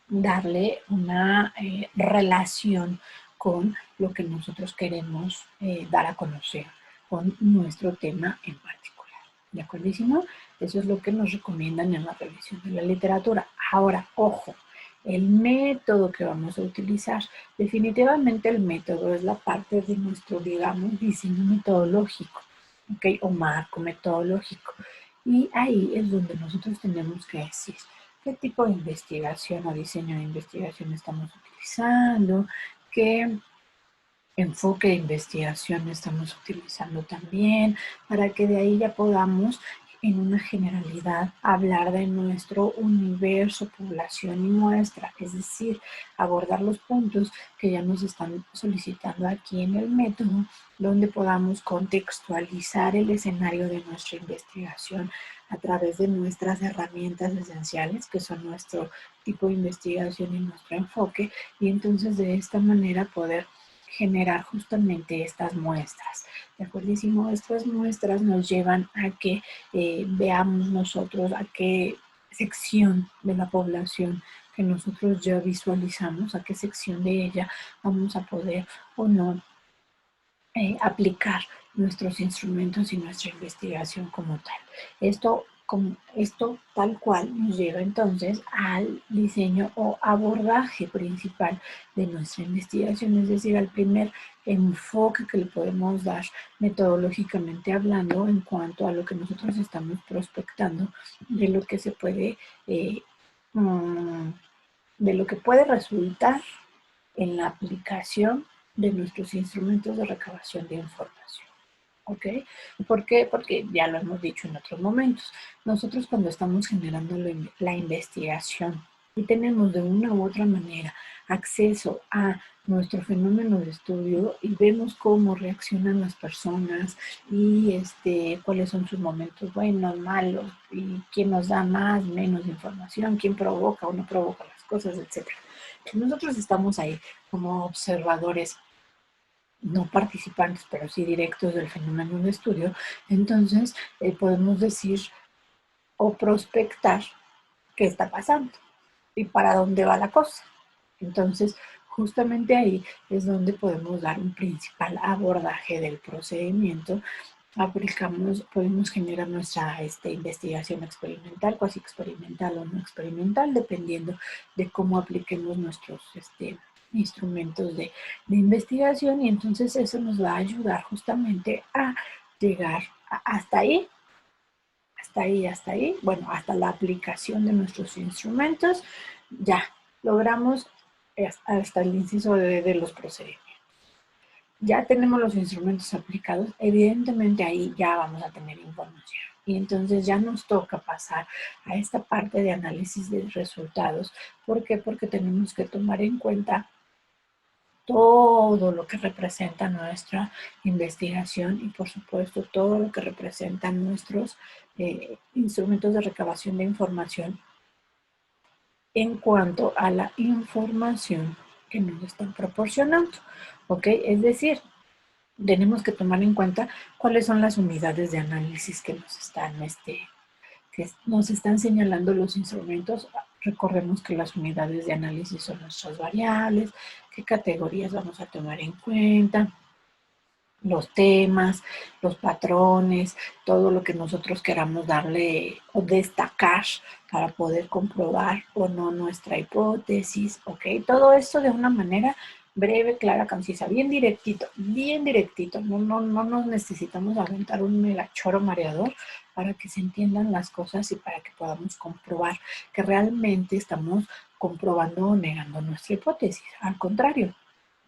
darle una relación con lo que nosotros queremos dar a conocer, con nuestro tema en particular. ¿De acuerdo? Eso es lo que nos recomiendan en la revisión de la literatura. Ahora, ojo, el método que vamos a utilizar. Definitivamente el método es la parte de nuestro, digamos, diseño metodológico, ¿ok? O marco metodológico. Y ahí es donde nosotros tenemos que decir qué tipo de investigación o diseño de investigación estamos utilizando, qué enfoque de investigación estamos utilizando también, para que de ahí ya podamos en una generalidad hablar de nuestro universo, población y muestra, es decir, abordar los puntos que ya nos están solicitando aquí en el método, donde podamos contextualizar el escenario de nuestra investigación a través de nuestras herramientas esenciales, que son nuestro tipo de investigación y nuestro enfoque, y entonces de esta manera poder generar justamente estas muestras. ¿De acuerdo? Estas muestras nos llevan a que veamos nosotros a qué sección de la población que nosotros ya visualizamos, a qué sección de ella vamos a poder o no aplicar nuestros instrumentos y nuestra investigación como tal. Esto tal cual nos lleva entonces al diseño o abordaje principal de nuestra investigación, es decir, al primer enfoque que le podemos dar metodológicamente hablando en cuanto a lo que nosotros estamos prospectando, de lo que se puede, de lo que puede resultar en la aplicación de nuestros instrumentos de recabación de información. ¿Ok? ¿Por qué? Porque ya lo hemos dicho en otros momentos. Nosotros cuando estamos generando la investigación y tenemos de una u otra manera acceso a nuestro fenómeno de estudio y vemos cómo reaccionan las personas y cuáles son sus momentos buenos, malos, y quién nos da más, menos información, quién provoca o no provoca las cosas, etc. Nosotros estamos ahí como observadores, no participantes, pero sí directos del fenómeno de estudio, entonces podemos decir o prospectar qué está pasando y para dónde va la cosa. Entonces, justamente ahí es donde podemos dar un principal abordaje del procedimiento. Podemos generar nuestra investigación experimental, cuasi experimental o no experimental, dependiendo de cómo apliquemos nuestros instrumentos de investigación, y entonces eso nos va a ayudar justamente a llegar hasta ahí, bueno, hasta la aplicación de nuestros instrumentos. Ya logramos hasta el inciso de los procedimientos. Ya tenemos los instrumentos aplicados, evidentemente ahí ya vamos a tener información. Y entonces ya nos toca pasar a esta parte de análisis de resultados. ¿Por qué? Porque tenemos que tomar en cuenta todo lo que representa nuestra investigación y, por supuesto, todo lo que representan nuestros instrumentos de recabación de información en cuanto a la información que nos están proporcionando. ¿Ok? Es decir, tenemos que tomar en cuenta cuáles son las unidades de análisis que nos están señalando los instrumentos. Recordemos que las unidades de análisis son nuestras variables, qué categorías vamos a tomar en cuenta, los temas, los patrones, todo lo que nosotros queramos darle o destacar para poder comprobar o no nuestra hipótesis, ¿ok? Todo esto de una manera breve, clara, concisa, bien directito, no nos necesitamos aventar un mega choro mareador para que se entiendan las cosas y para que podamos comprobar que realmente estamos comprobando o negando nuestra hipótesis. Al contrario,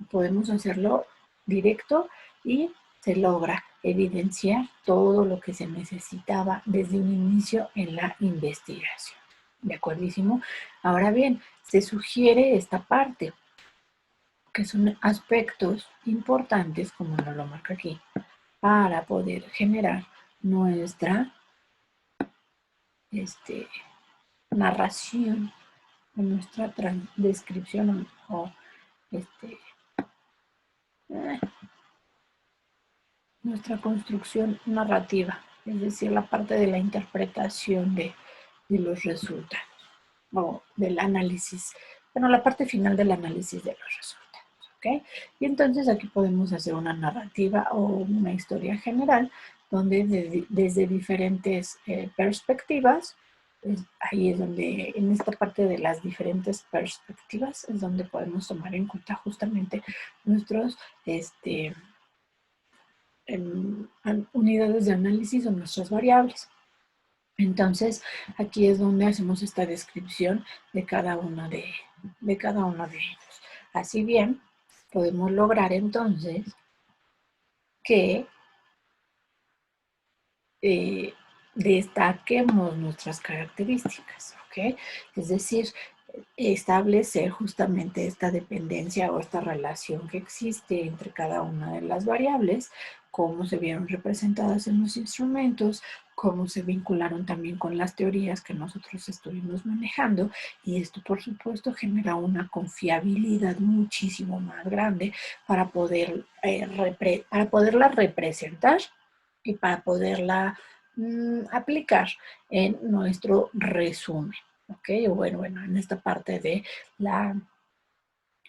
podemos hacerlo directo y se logra evidenciar todo lo que se necesitaba desde un inicio en la investigación. ¿De acuerdísimo? Ahora bien, se sugiere esta parte, que son aspectos importantes, como nos lo marca aquí, para poder generar nuestra narración, o nuestra descripción o nuestra construcción narrativa, es decir, la parte de la interpretación de los resultados o del análisis, bueno, la parte final del análisis de los resultados, ¿ok? Y entonces aquí podemos hacer una narrativa o una historia general donde desde diferentes perspectivas, ahí es donde, en esta parte de las diferentes perspectivas, es donde podemos tomar en cuenta justamente nuestros unidades de análisis o nuestras variables. Entonces, aquí es donde hacemos esta descripción de cada uno de ellos. Así bien, podemos lograr entonces que destaquemos nuestras características, ¿ok? Es decir, establecer justamente esta dependencia o esta relación que existe entre cada una de las variables, cómo se vieron representadas en los instrumentos, cómo se vincularon también con las teorías que nosotros estuvimos manejando, y esto por supuesto genera una confiabilidad muchísimo más grande para poderla representar y para poderla aplicar en nuestro resumen, ¿ok? O bueno, en esta parte de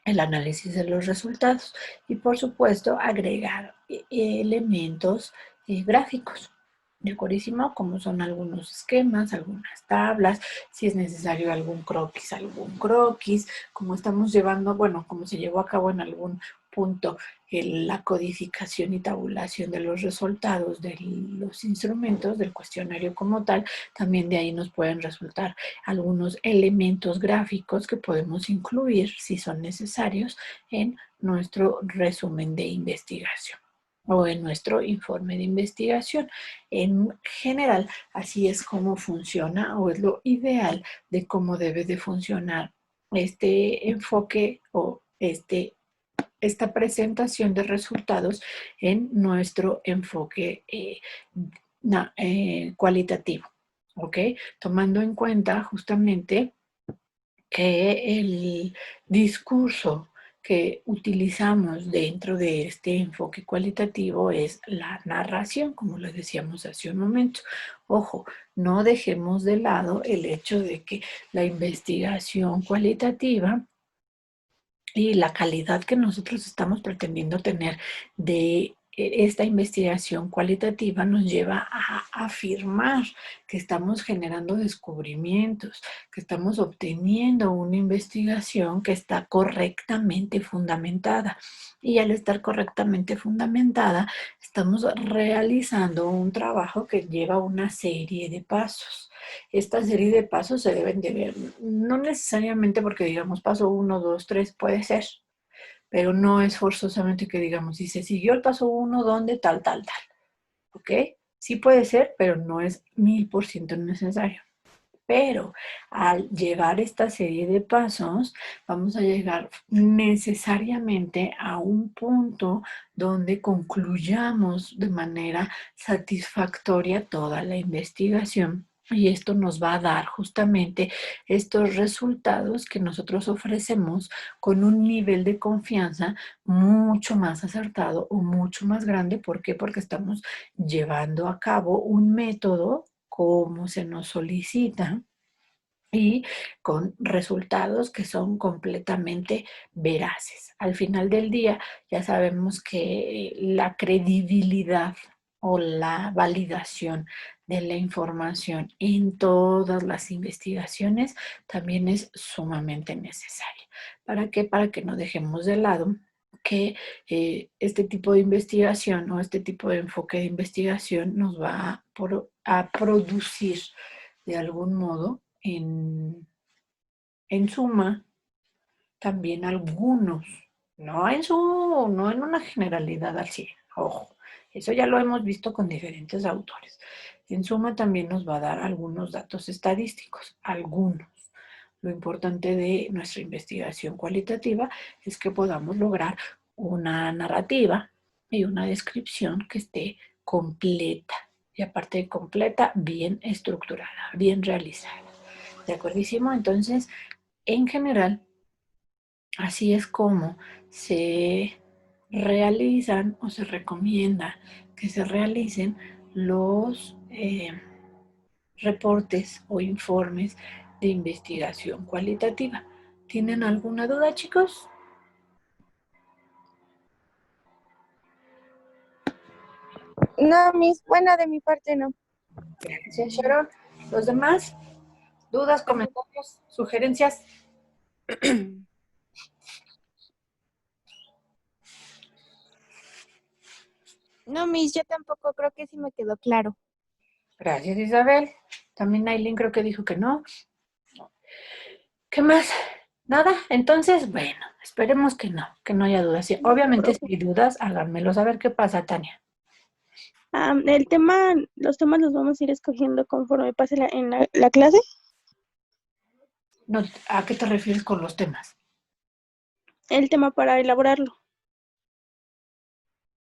el análisis de los resultados. Y por supuesto, agregar elementos gráficos. ¿De acuerdísimo? Como son algunos esquemas, algunas tablas, si es necesario algún croquis, como estamos llevando, bueno, como se llevó a cabo en algún punto la codificación y tabulación de los resultados de los instrumentos del cuestionario como tal, también de ahí nos pueden resultar algunos elementos gráficos que podemos incluir, si son necesarios, en nuestro resumen de investigación o en nuestro informe de investigación. En general, así es como funciona, o es lo ideal de cómo debe de funcionar este enfoque o esta presentación de resultados en nuestro enfoque cualitativo, ¿ok? Tomando en cuenta justamente que el discurso que utilizamos dentro de este enfoque cualitativo es la narración, como lo decíamos hace un momento. Ojo, no dejemos de lado el hecho de que la investigación cualitativa y la calidad que nosotros estamos pretendiendo tener de esta investigación cualitativa nos lleva a afirmar que estamos generando descubrimientos, que estamos obteniendo una investigación que está correctamente fundamentada. Y al estar correctamente fundamentada, estamos realizando un trabajo que lleva una serie de pasos. Esta serie de pasos se deben de ver, no necesariamente porque digamos paso 1, 2, 3, puede ser, pero no es forzosamente que digamos, si se siguió el paso 1, ¿dónde? Tal, tal, tal. ¿Ok? Sí puede ser, pero no es 1000% necesario. Pero al llevar esta serie de pasos, vamos a llegar necesariamente a un punto donde concluyamos de manera satisfactoria toda la investigación. Y esto nos va a dar justamente estos resultados que nosotros ofrecemos con un nivel de confianza mucho más acertado o mucho más grande. ¿Por qué? Porque estamos llevando a cabo un método como se nos solicita y con resultados que son completamente veraces. Al final del día ya sabemos que la credibilidad o la validación de la información en todas las investigaciones también es sumamente necesaria. ¿Para qué? Para que no dejemos de lado que este tipo de investigación o este tipo de enfoque de investigación nos va a producir de algún modo en suma también algunos, no en una generalidad al 100, ojo, eso ya lo hemos visto con diferentes autores. En suma también nos va a dar algunos datos estadísticos, algunos. Lo importante de nuestra investigación cualitativa es que podamos lograr una narrativa y una descripción que esté completa. Y aparte de completa, bien estructurada, bien realizada. ¿De acuerdísimo? Entonces, en general, así es como se realizan o se recomienda que se realicen los reportes o informes de investigación cualitativa. ¿Tienen alguna duda, chicos? No, Miss, bueno, de mi parte no. Gracias, Sharon. ¿Los demás? ¿Dudas, comentarios, sugerencias? No, Miss, yo tampoco creo que sí me quedó claro. Gracias, Isabel. También Aileen creo que dijo que no. ¿Qué más? ¿Nada? Entonces, bueno, esperemos que no haya dudas. Sí, obviamente, si hay dudas, háganmelo saber. ¿Qué pasa, Tania? Los temas los vamos a ir escogiendo conforme pase la clase. No, ¿a qué te refieres con los temas? El tema para elaborarlo.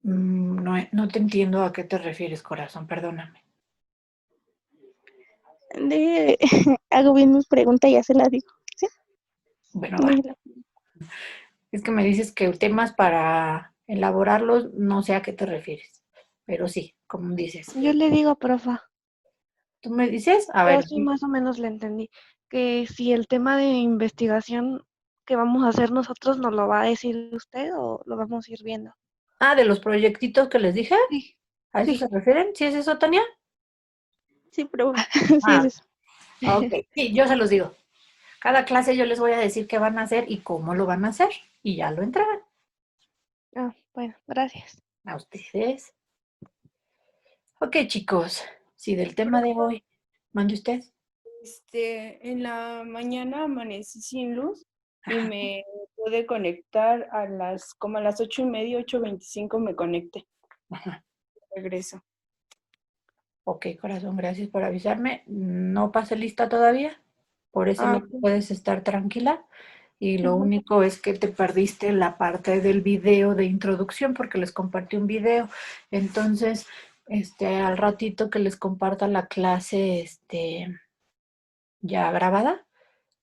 No te entiendo a qué te refieres, corazón, perdóname. Hago bien mi pregunta y ya se la digo. ¿Sí? Bueno, va. Es que me dices que temas para elaborarlos, no sé a qué te refieres, pero sí, como dices. Yo le digo, profa, ¿Tú me dices? A yo ver. sí más o menos le entendí, que si el tema de investigación que vamos a hacer nosotros nos lo va a decir usted o lo vamos a ir viendo. Ah, de los proyectitos que les dije, Sí, ¿a eso sí, se refieren? ¿Sí es eso, Tania? Sí, pero sí es Ah, eso. ok, sí, yo se los digo. Cada clase yo les voy a decir qué van a hacer y cómo lo van a hacer y ya lo entregan bueno, gracias. a ustedes. Ok, chicos, sí, del tema de hoy, mande usted. En la mañana amanecí sin luz y Ajá. me pude conectar como a las 8:30, 8:25 me conecté. Ajá. Regreso. Ok, corazón, gracias por avisarme. No pasé lista todavía, por eso no Ok. puedes estar tranquila. Y lo único es que te perdiste la parte del video de introducción porque les compartí un video. Entonces, al ratito que les comparta la clase, ya grabada,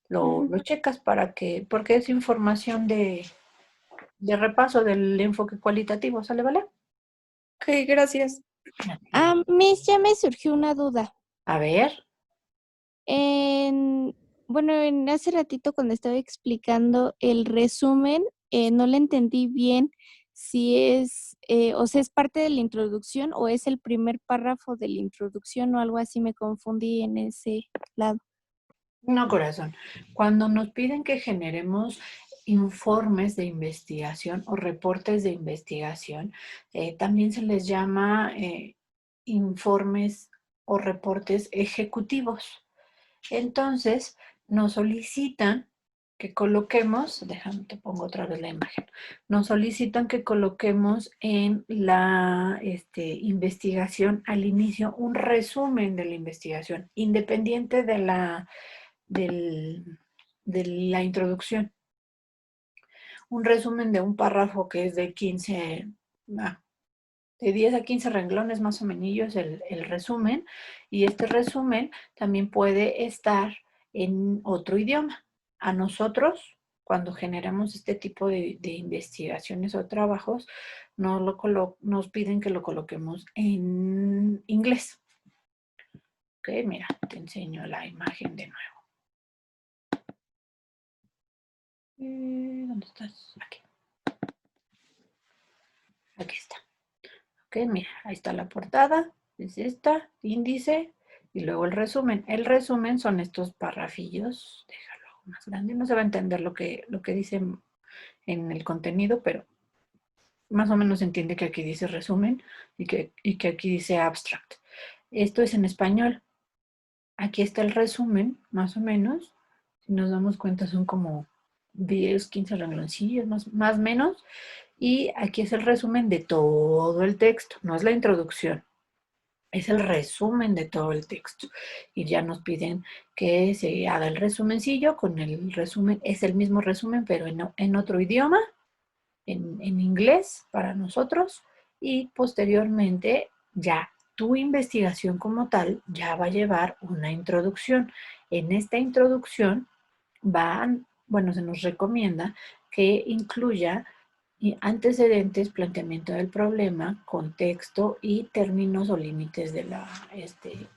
lo checas porque es información de repaso del enfoque cualitativo, ¿sale, vale? Ok, gracias. Miss, ya me surgió una duda. A ver, Bueno, hace ratito cuando estaba explicando el resumen, no le entendí bien si es, o sea, es parte de la introducción o es el primer párrafo de la introducción o algo así, me confundí en ese lado. No, corazón. Cuando nos piden que generemos informes de investigación o reportes de investigación, también se les llama informes o reportes ejecutivos. Entonces, nos solicitan que coloquemos, déjame, te pongo otra vez la imagen, nos solicitan que coloquemos en la investigación al inicio un resumen de la investigación, independiente del- de la introducción. Un resumen de un párrafo que es de 15, de 10 a 15 renglones más o menos el resumen, y este resumen también puede estar en otro idioma. A nosotros, cuando generamos este tipo de investigaciones o trabajos, nos piden que lo coloquemos en inglés. Ok, mira, te enseño la imagen de nuevo. ¿Dónde estás? Aquí. Aquí está. Ok, mira, ahí está la portada, es esta, índice, y luego el resumen. El resumen son estos parrafillos, déjalo más grande, no se va a entender lo que dice en el contenido, pero más o menos se entiende que aquí dice resumen y que aquí dice abstract. Esto es en español. Aquí está el resumen, más o menos. Si nos damos cuenta son como 10, 15 rengloncillos, más o menos. Y aquí es el resumen de todo el texto, no es la introducción. Es el resumen de todo el texto. Y ya nos piden que se haga el resumencillo con el resumen. Es el mismo resumen, pero en otro idioma, en inglés para nosotros. Y posteriormente ya tu investigación como tal ya va a llevar una introducción. En esta introducción bueno, se nos recomienda que incluya antecedentes, planteamiento del problema, contexto y términos o límites de la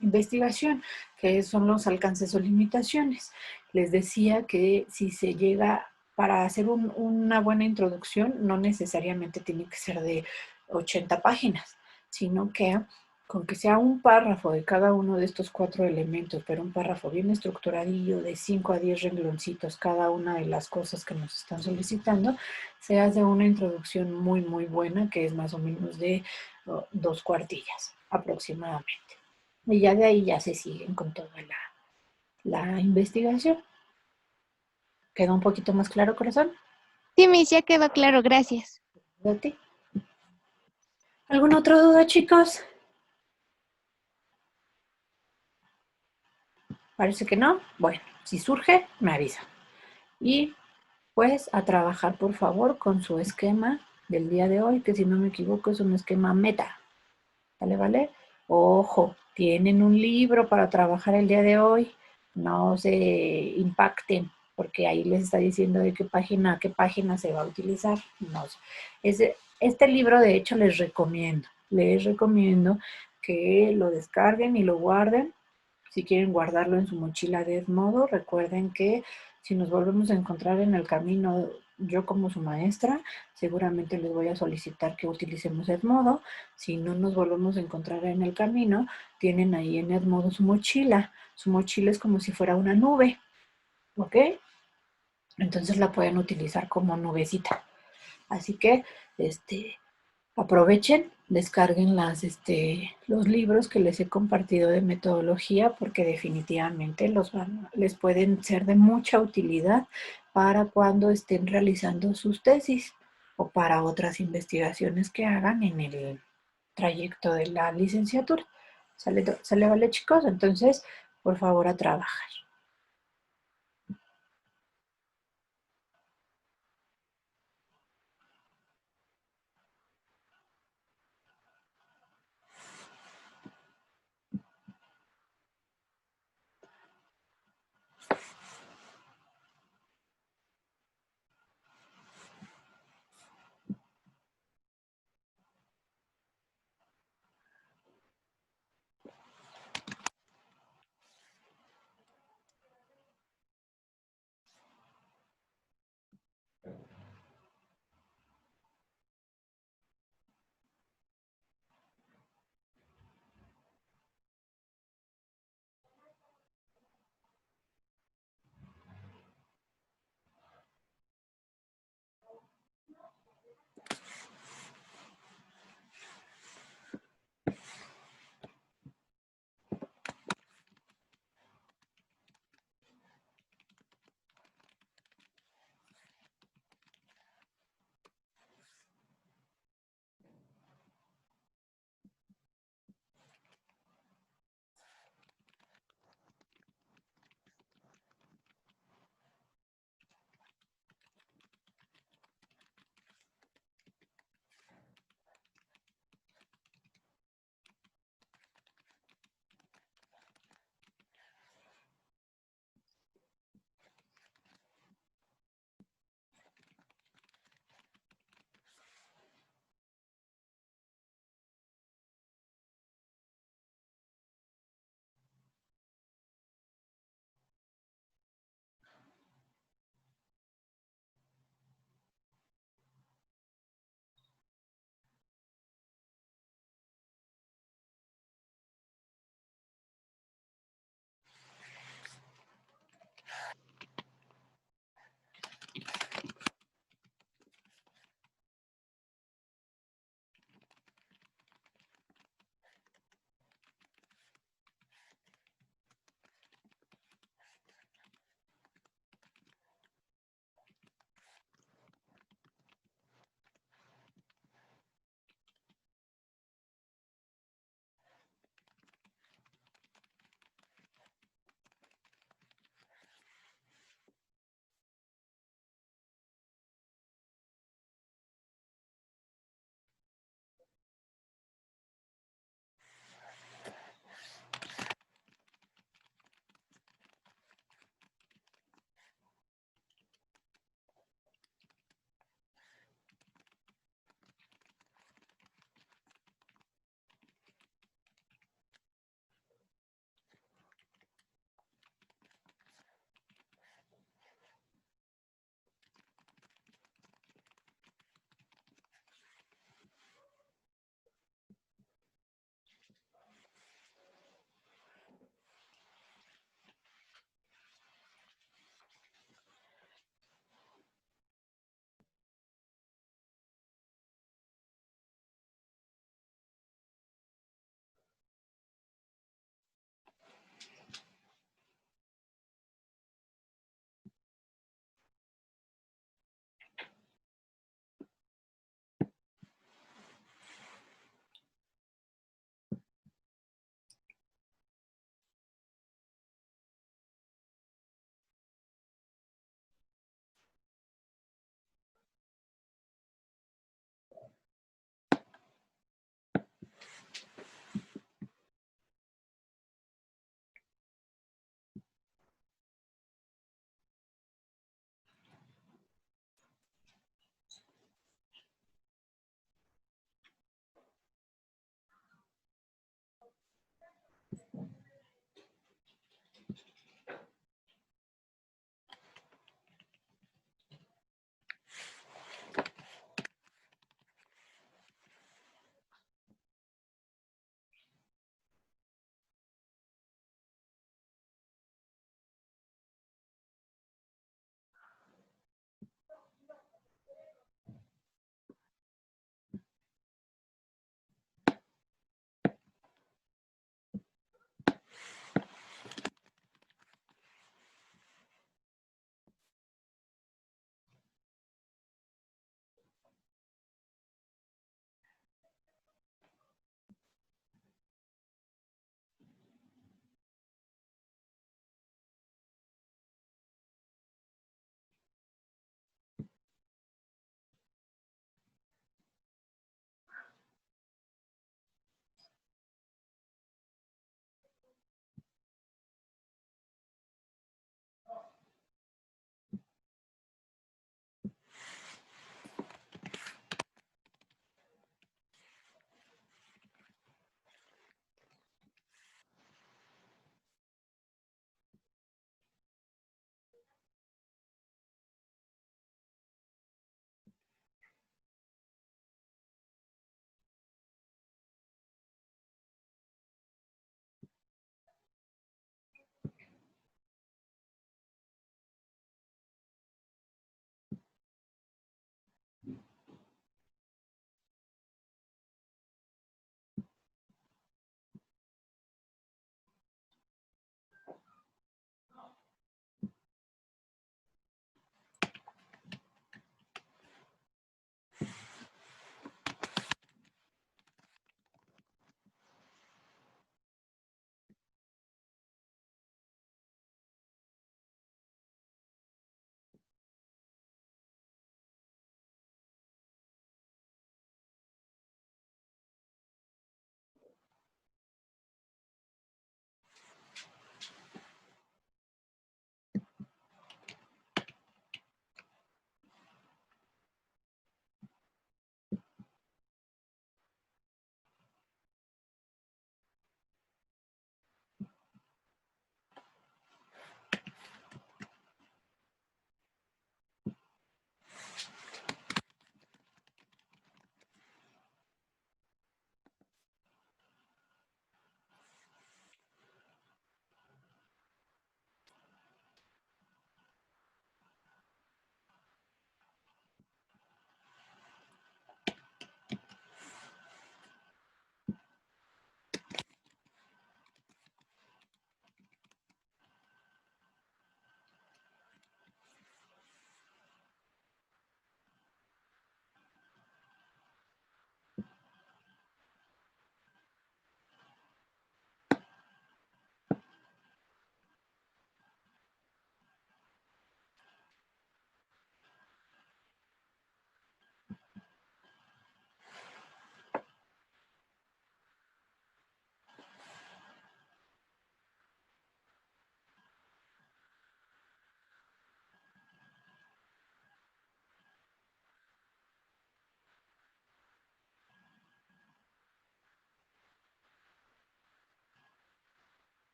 investigación, que son los alcances o limitaciones. Les decía que si se llega, para hacer una buena introducción, no necesariamente tiene que ser de 80 páginas, sino que con que sea un párrafo de cada uno de estos 4 elementos, pero un párrafo bien estructuradillo de 5 a 10 rengloncitos, cada una de las cosas que nos están solicitando, se hace una introducción muy, muy buena, que es más o menos de 2 cuartillas aproximadamente. Y ya de ahí ya se siguen con toda la investigación. ¿Queda un poquito más claro, corazón? Sí, Miss, ya quedó claro, gracias. ¿De ti? ¿Alguna otra duda, chicos? Parece que no. Bueno, si surge, me avisa. Y pues a trabajar, por favor, con su esquema del día de hoy, que si no me equivoco es un esquema meta. ¿Vale, vale? Ojo, tienen un libro para trabajar el día de hoy. No se impacten, porque ahí les está diciendo de qué página se va a utilizar. No sé. Este libro, de hecho, les recomiendo que lo descarguen y lo guarden. Si quieren guardarlo en su mochila de Edmodo, recuerden que si nos volvemos a encontrar en el camino, yo como su maestra, seguramente les voy a solicitar que utilicemos Edmodo. Si no nos volvemos a encontrar en el camino, tienen ahí en Edmodo su mochila. Su mochila es como si fuera una nube, ¿ok? Entonces la pueden utilizar como nubecita. Así que, aprovechen, descarguen los libros que les he compartido de metodología, porque definitivamente les pueden ser de mucha utilidad para cuando estén realizando sus tesis o para otras investigaciones que hagan en el trayecto de la licenciatura. ¿Sale, vale, chicos? Entonces, por favor, a trabajar.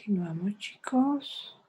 Continuamos, chicos.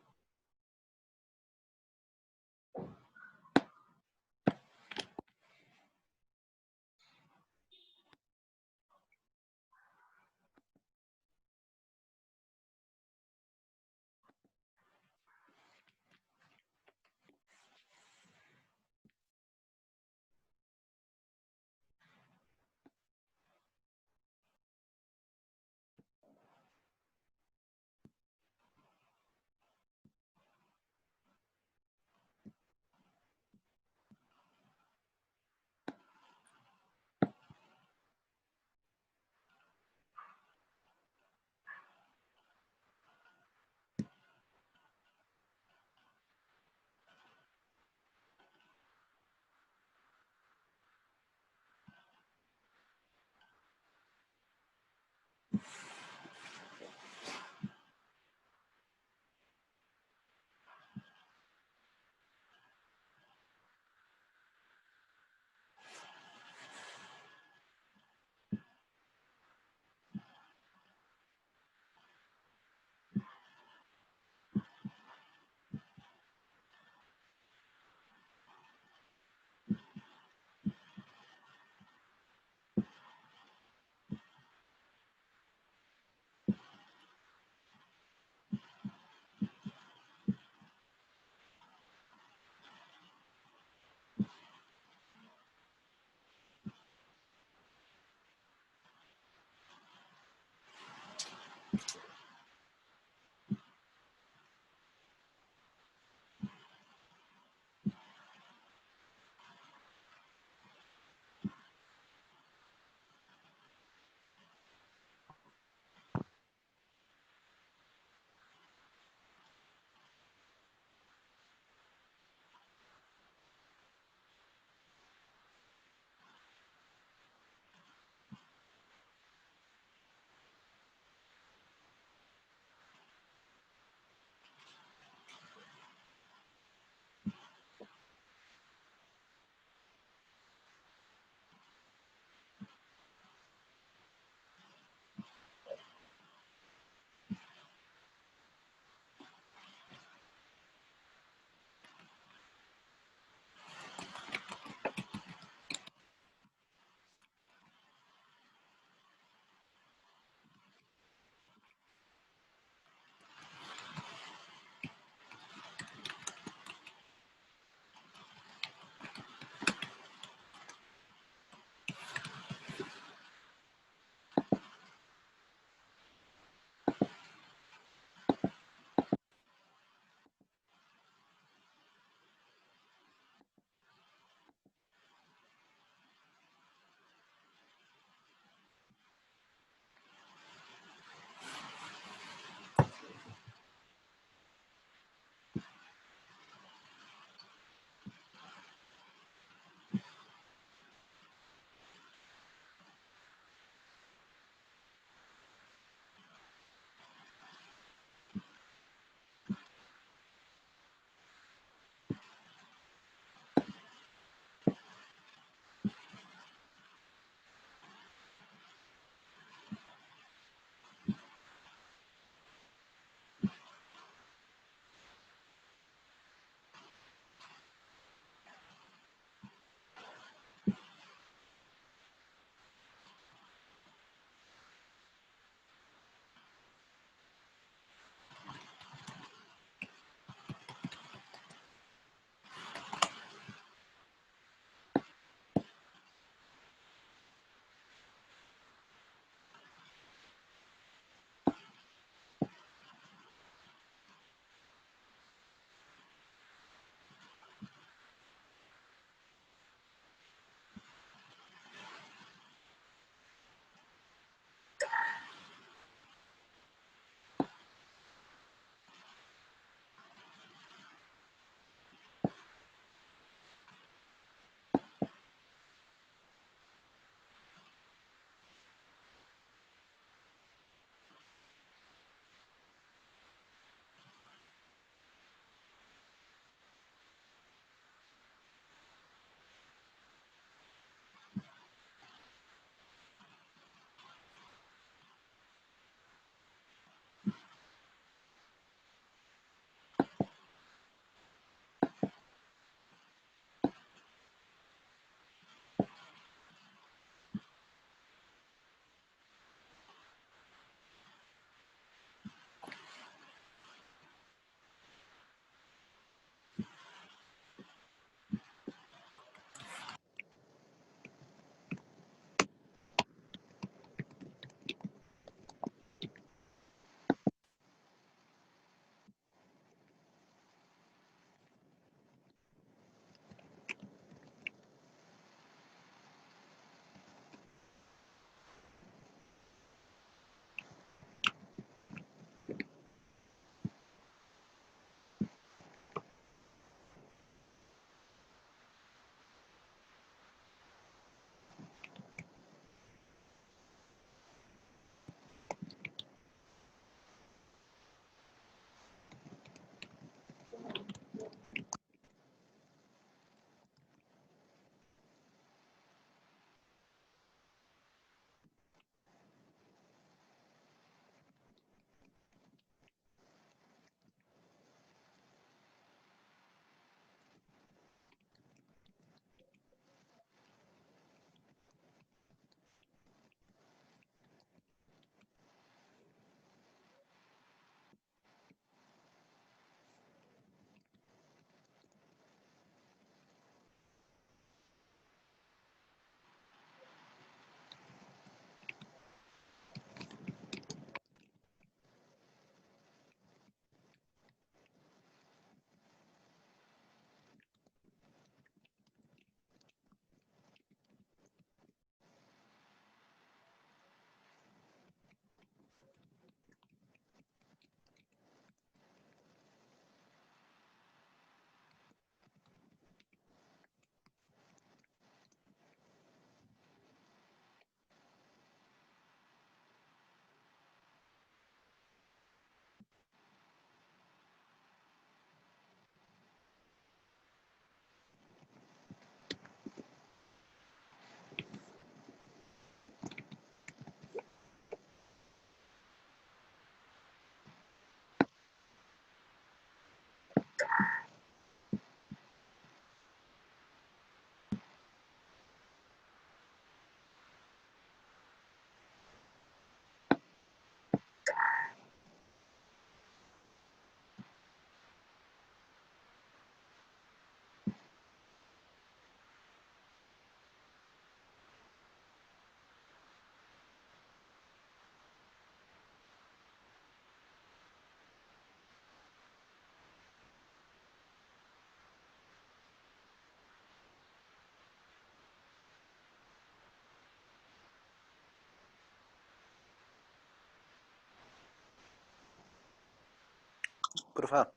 Profa,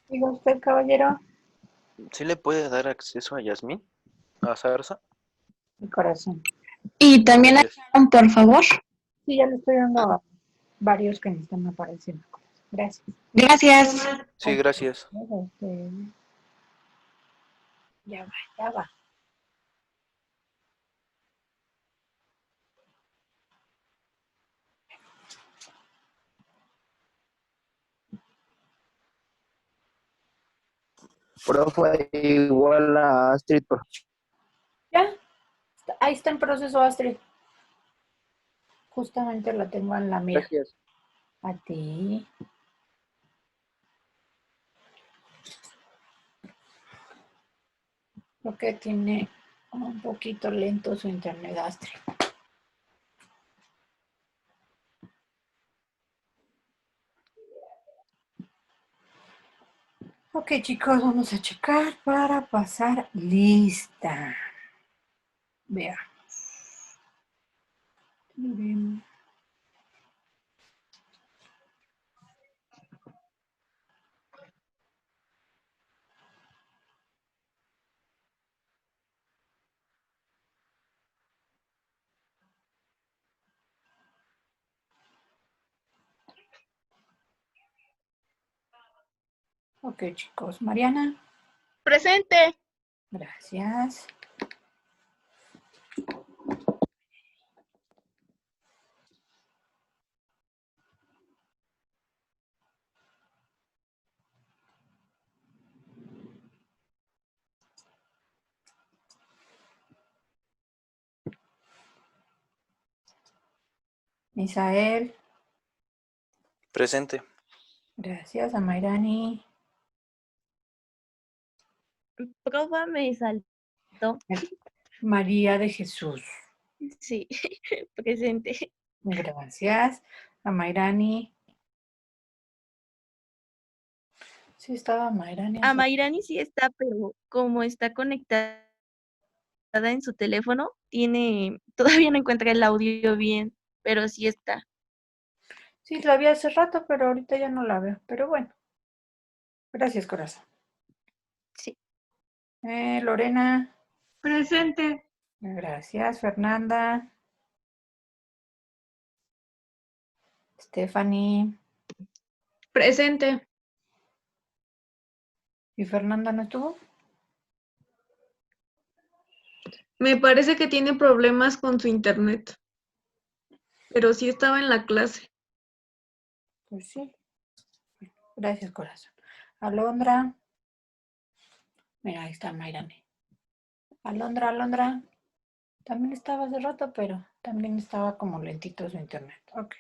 Diga usted, caballero. ¿sí le puede dar acceso a Yasmín? ¿A Zarza? Mi corazón. Y también a Gracias. Sharon, por favor. Sí, ya le estoy dando a varios que me están apareciendo. Gracias. Gracias. Sí, gracias. Ya va, ya va. Profe, igual a Astrid, por ¿Ya? Ahí está en proceso, Astrid. Justamente la tengo en la mira. Gracias. A ti. Creo que tiene un poquito lento su internet, Astrid. Ok, chicos, vamos a checar para pasar lista. Veamos. Bien. Ok, chicos. Mariana. Presente. Gracias. Misael. Presente. Gracias. Amairani. Profa, me saltó. María de Jesús. Sí, presente. Gracias. Amairani. Sí, estaba Amairani. A Mayrani sí está, pero como está conectada en su teléfono, todavía no encuentra el audio bien, pero sí está. Sí, la vi hace rato, pero ahorita ya no la veo. Pero bueno. Gracias, corazón. Sí. Lorena. Presente. Gracias. Fernanda. Stephanie. Presente. ¿Y Fernanda no estuvo? Me parece que tiene problemas con su internet, pero sí estaba en la clase. Pues sí. Gracias, corazón. Alondra. Mira, ahí está Mayrani. Alondra. También estaba hace rato, pero también estaba como lentito su internet. Ok.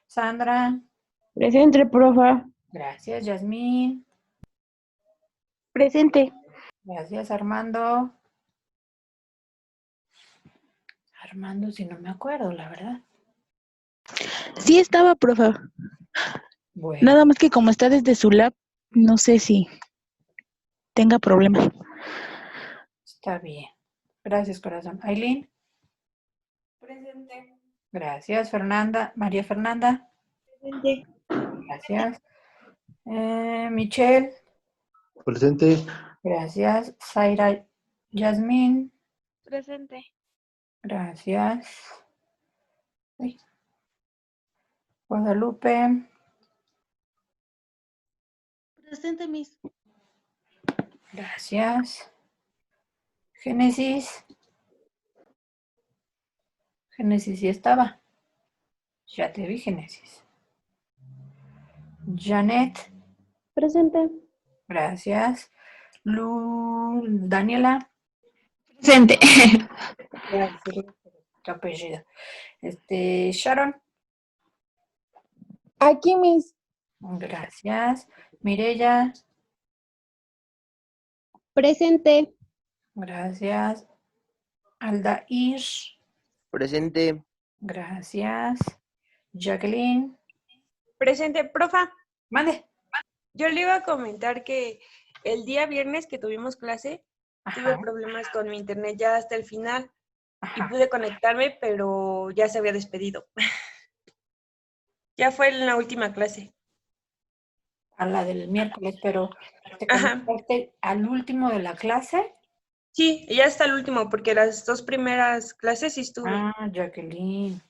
Sandra. Presente, profa. Gracias, Yasmín. Presente. Gracias, Armando. Armando, si no me acuerdo, la verdad. Sí estaba, profa. Bueno, Nada más que como está desde su lab, no sé si tenga problemas. está bien. Gracias, corazón. Aileen. Presente. Gracias, Fernanda. María Fernanda. Presente. Gracias. Michelle. Presente. Gracias. Zaira Yasmín. Presente. Gracias. Ay. Guadalupe. Presente, Miss. Gracias. Génesis. Génesis sí estaba. Ya te vi, Génesis. Janet. Presente. Gracias. Daniela. Presente. Gracias. Tu apellido. Sharon. Aquí, Miss. Gracias. Mirella. Presente. Gracias. Aldair. Presente. Gracias. Jacqueline. Presente, profa. Mande. Yo le iba a comentar que el día viernes que tuvimos clase, tuve Ajá. problemas con mi internet ya hasta el final y Ajá. pude conectarme, pero ya se había despedido. Ya fue en la última clase. a la del miércoles, pero ¿te Ajá. conectaste al último de la clase? Sí, ya hasta el último, porque las 2 primeras clases sí estuve. Ah, Jacqueline.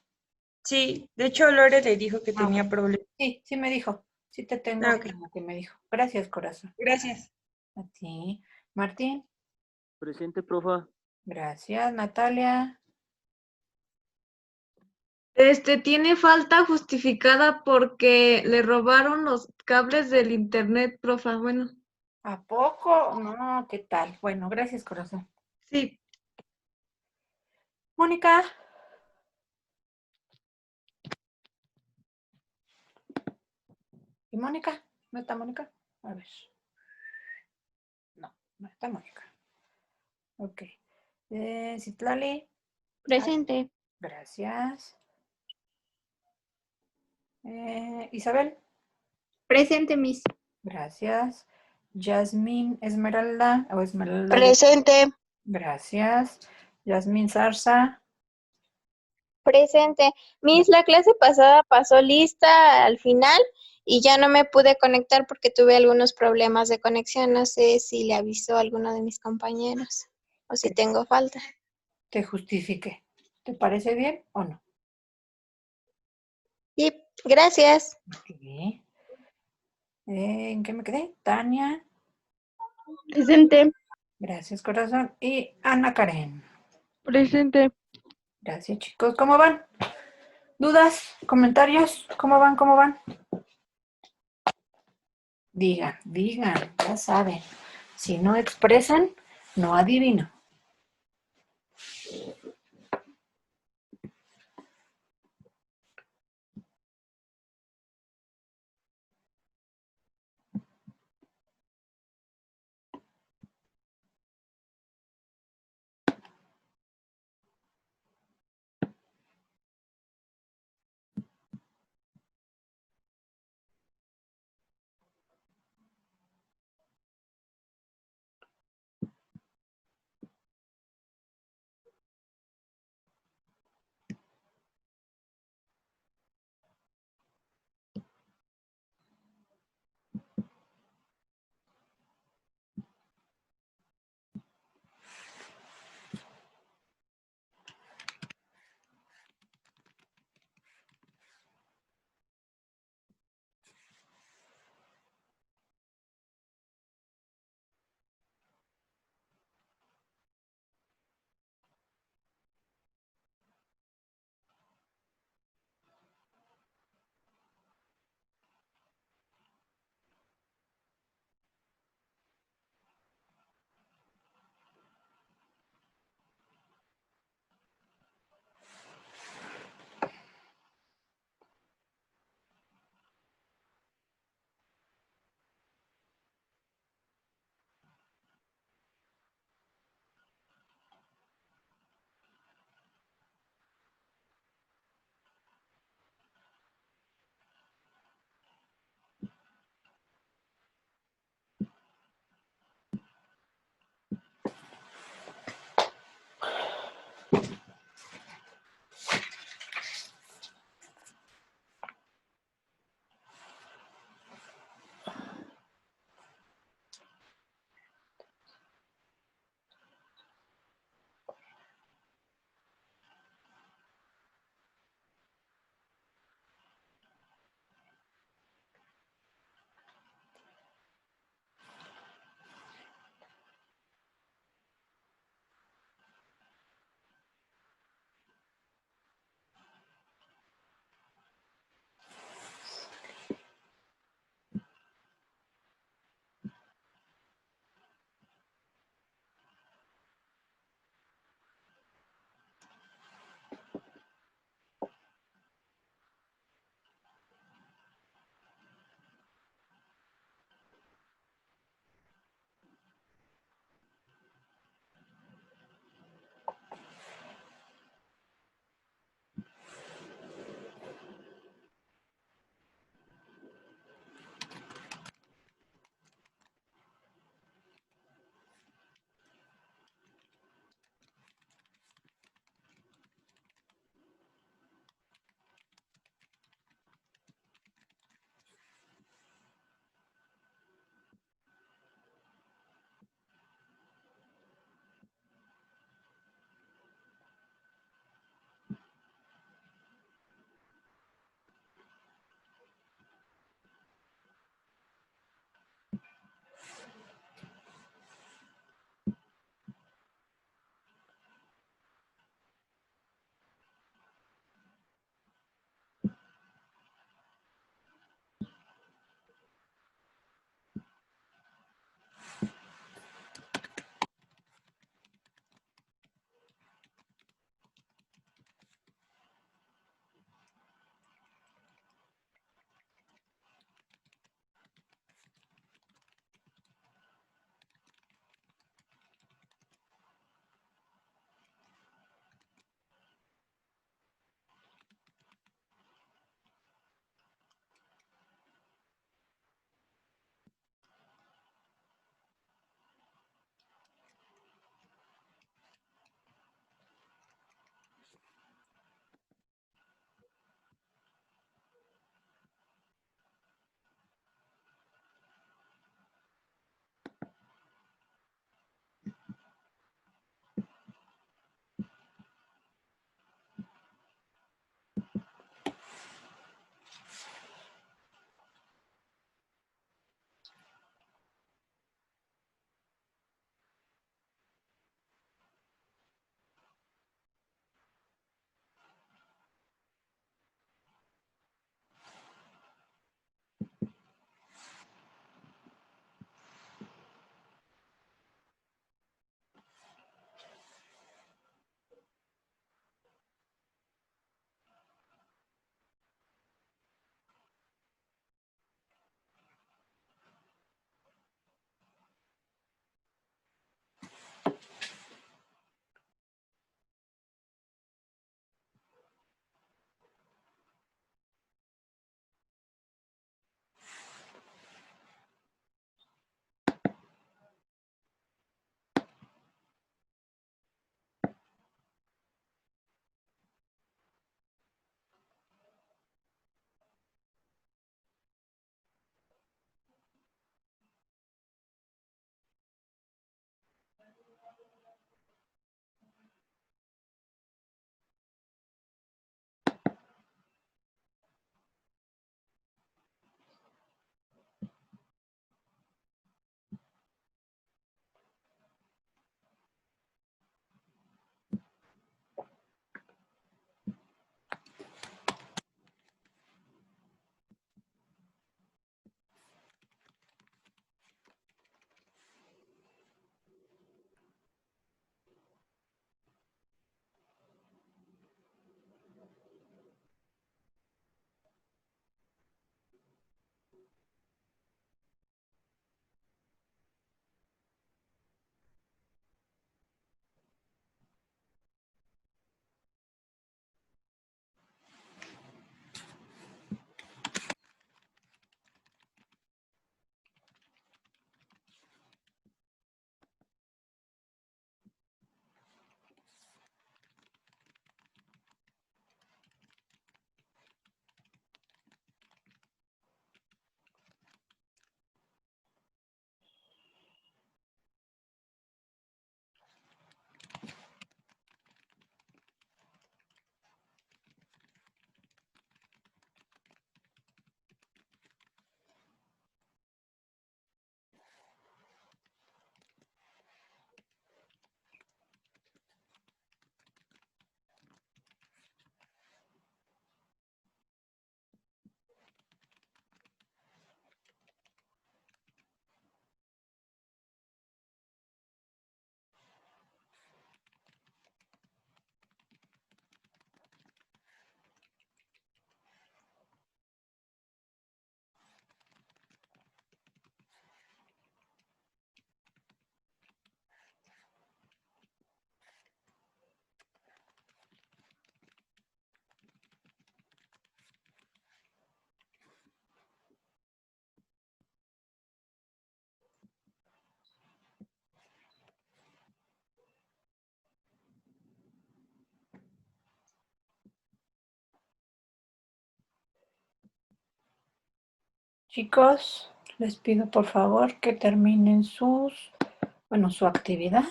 Sí, de hecho Lore le dijo que Ah, tenía ok. problemas. Sí, sí me dijo. Sí te tengo Ah, ok. como que me dijo. Gracias, corazón. Gracias. A ti. Martín. Presente, profa. Gracias, Natalia. Tiene falta justificada porque le robaron los cables del internet, profa. Bueno, ¿A poco? No, ¿qué tal? Bueno, gracias, corazón. sí. Mónica. ¿Y Mónica? ¿No está Mónica? A ver. No, no está Mónica. Ok. Citlali. Presente. Gracias. Isabel. Presente, Miss. Gracias. Yasmín Esmeralda o Esmeralda. Presente. Gracias. Yasmín Zarza. Presente. Miss, la clase pasada pasó lista al final y ya no me pude conectar porque tuve algunos problemas de conexión. No sé si le avisó a alguno de mis compañeros o si tengo falta. Te justifique. ¿Te parece bien o no? Y gracias. Ok. ¿En qué me quedé? Tania. Presente. Gracias, corazón. Y Ana Karen. Presente. Gracias, chicos. ¿Cómo van? ¿Dudas? ¿Comentarios? ¿Cómo van? ¿Cómo van? Digan, digan, ya saben. Si no expresan, no adivino. Chicos, les pido por favor que terminen su actividad.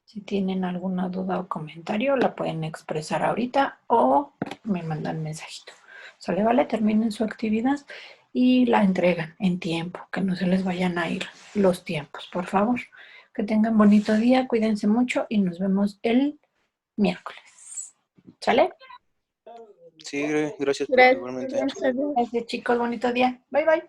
Si tienen alguna duda o comentario, la pueden expresar ahorita o me mandan mensajito. ¿Sale? Vale, terminen su actividad y la entregan en tiempo, que no se les vayan a ir los tiempos, por favor. Que tengan bonito día, cuídense mucho y nos vemos el miércoles. ¿Sale? Sí, gracias, profe, Gracias. igualmente. Gracias, chicos, bonito día. Bye, bye.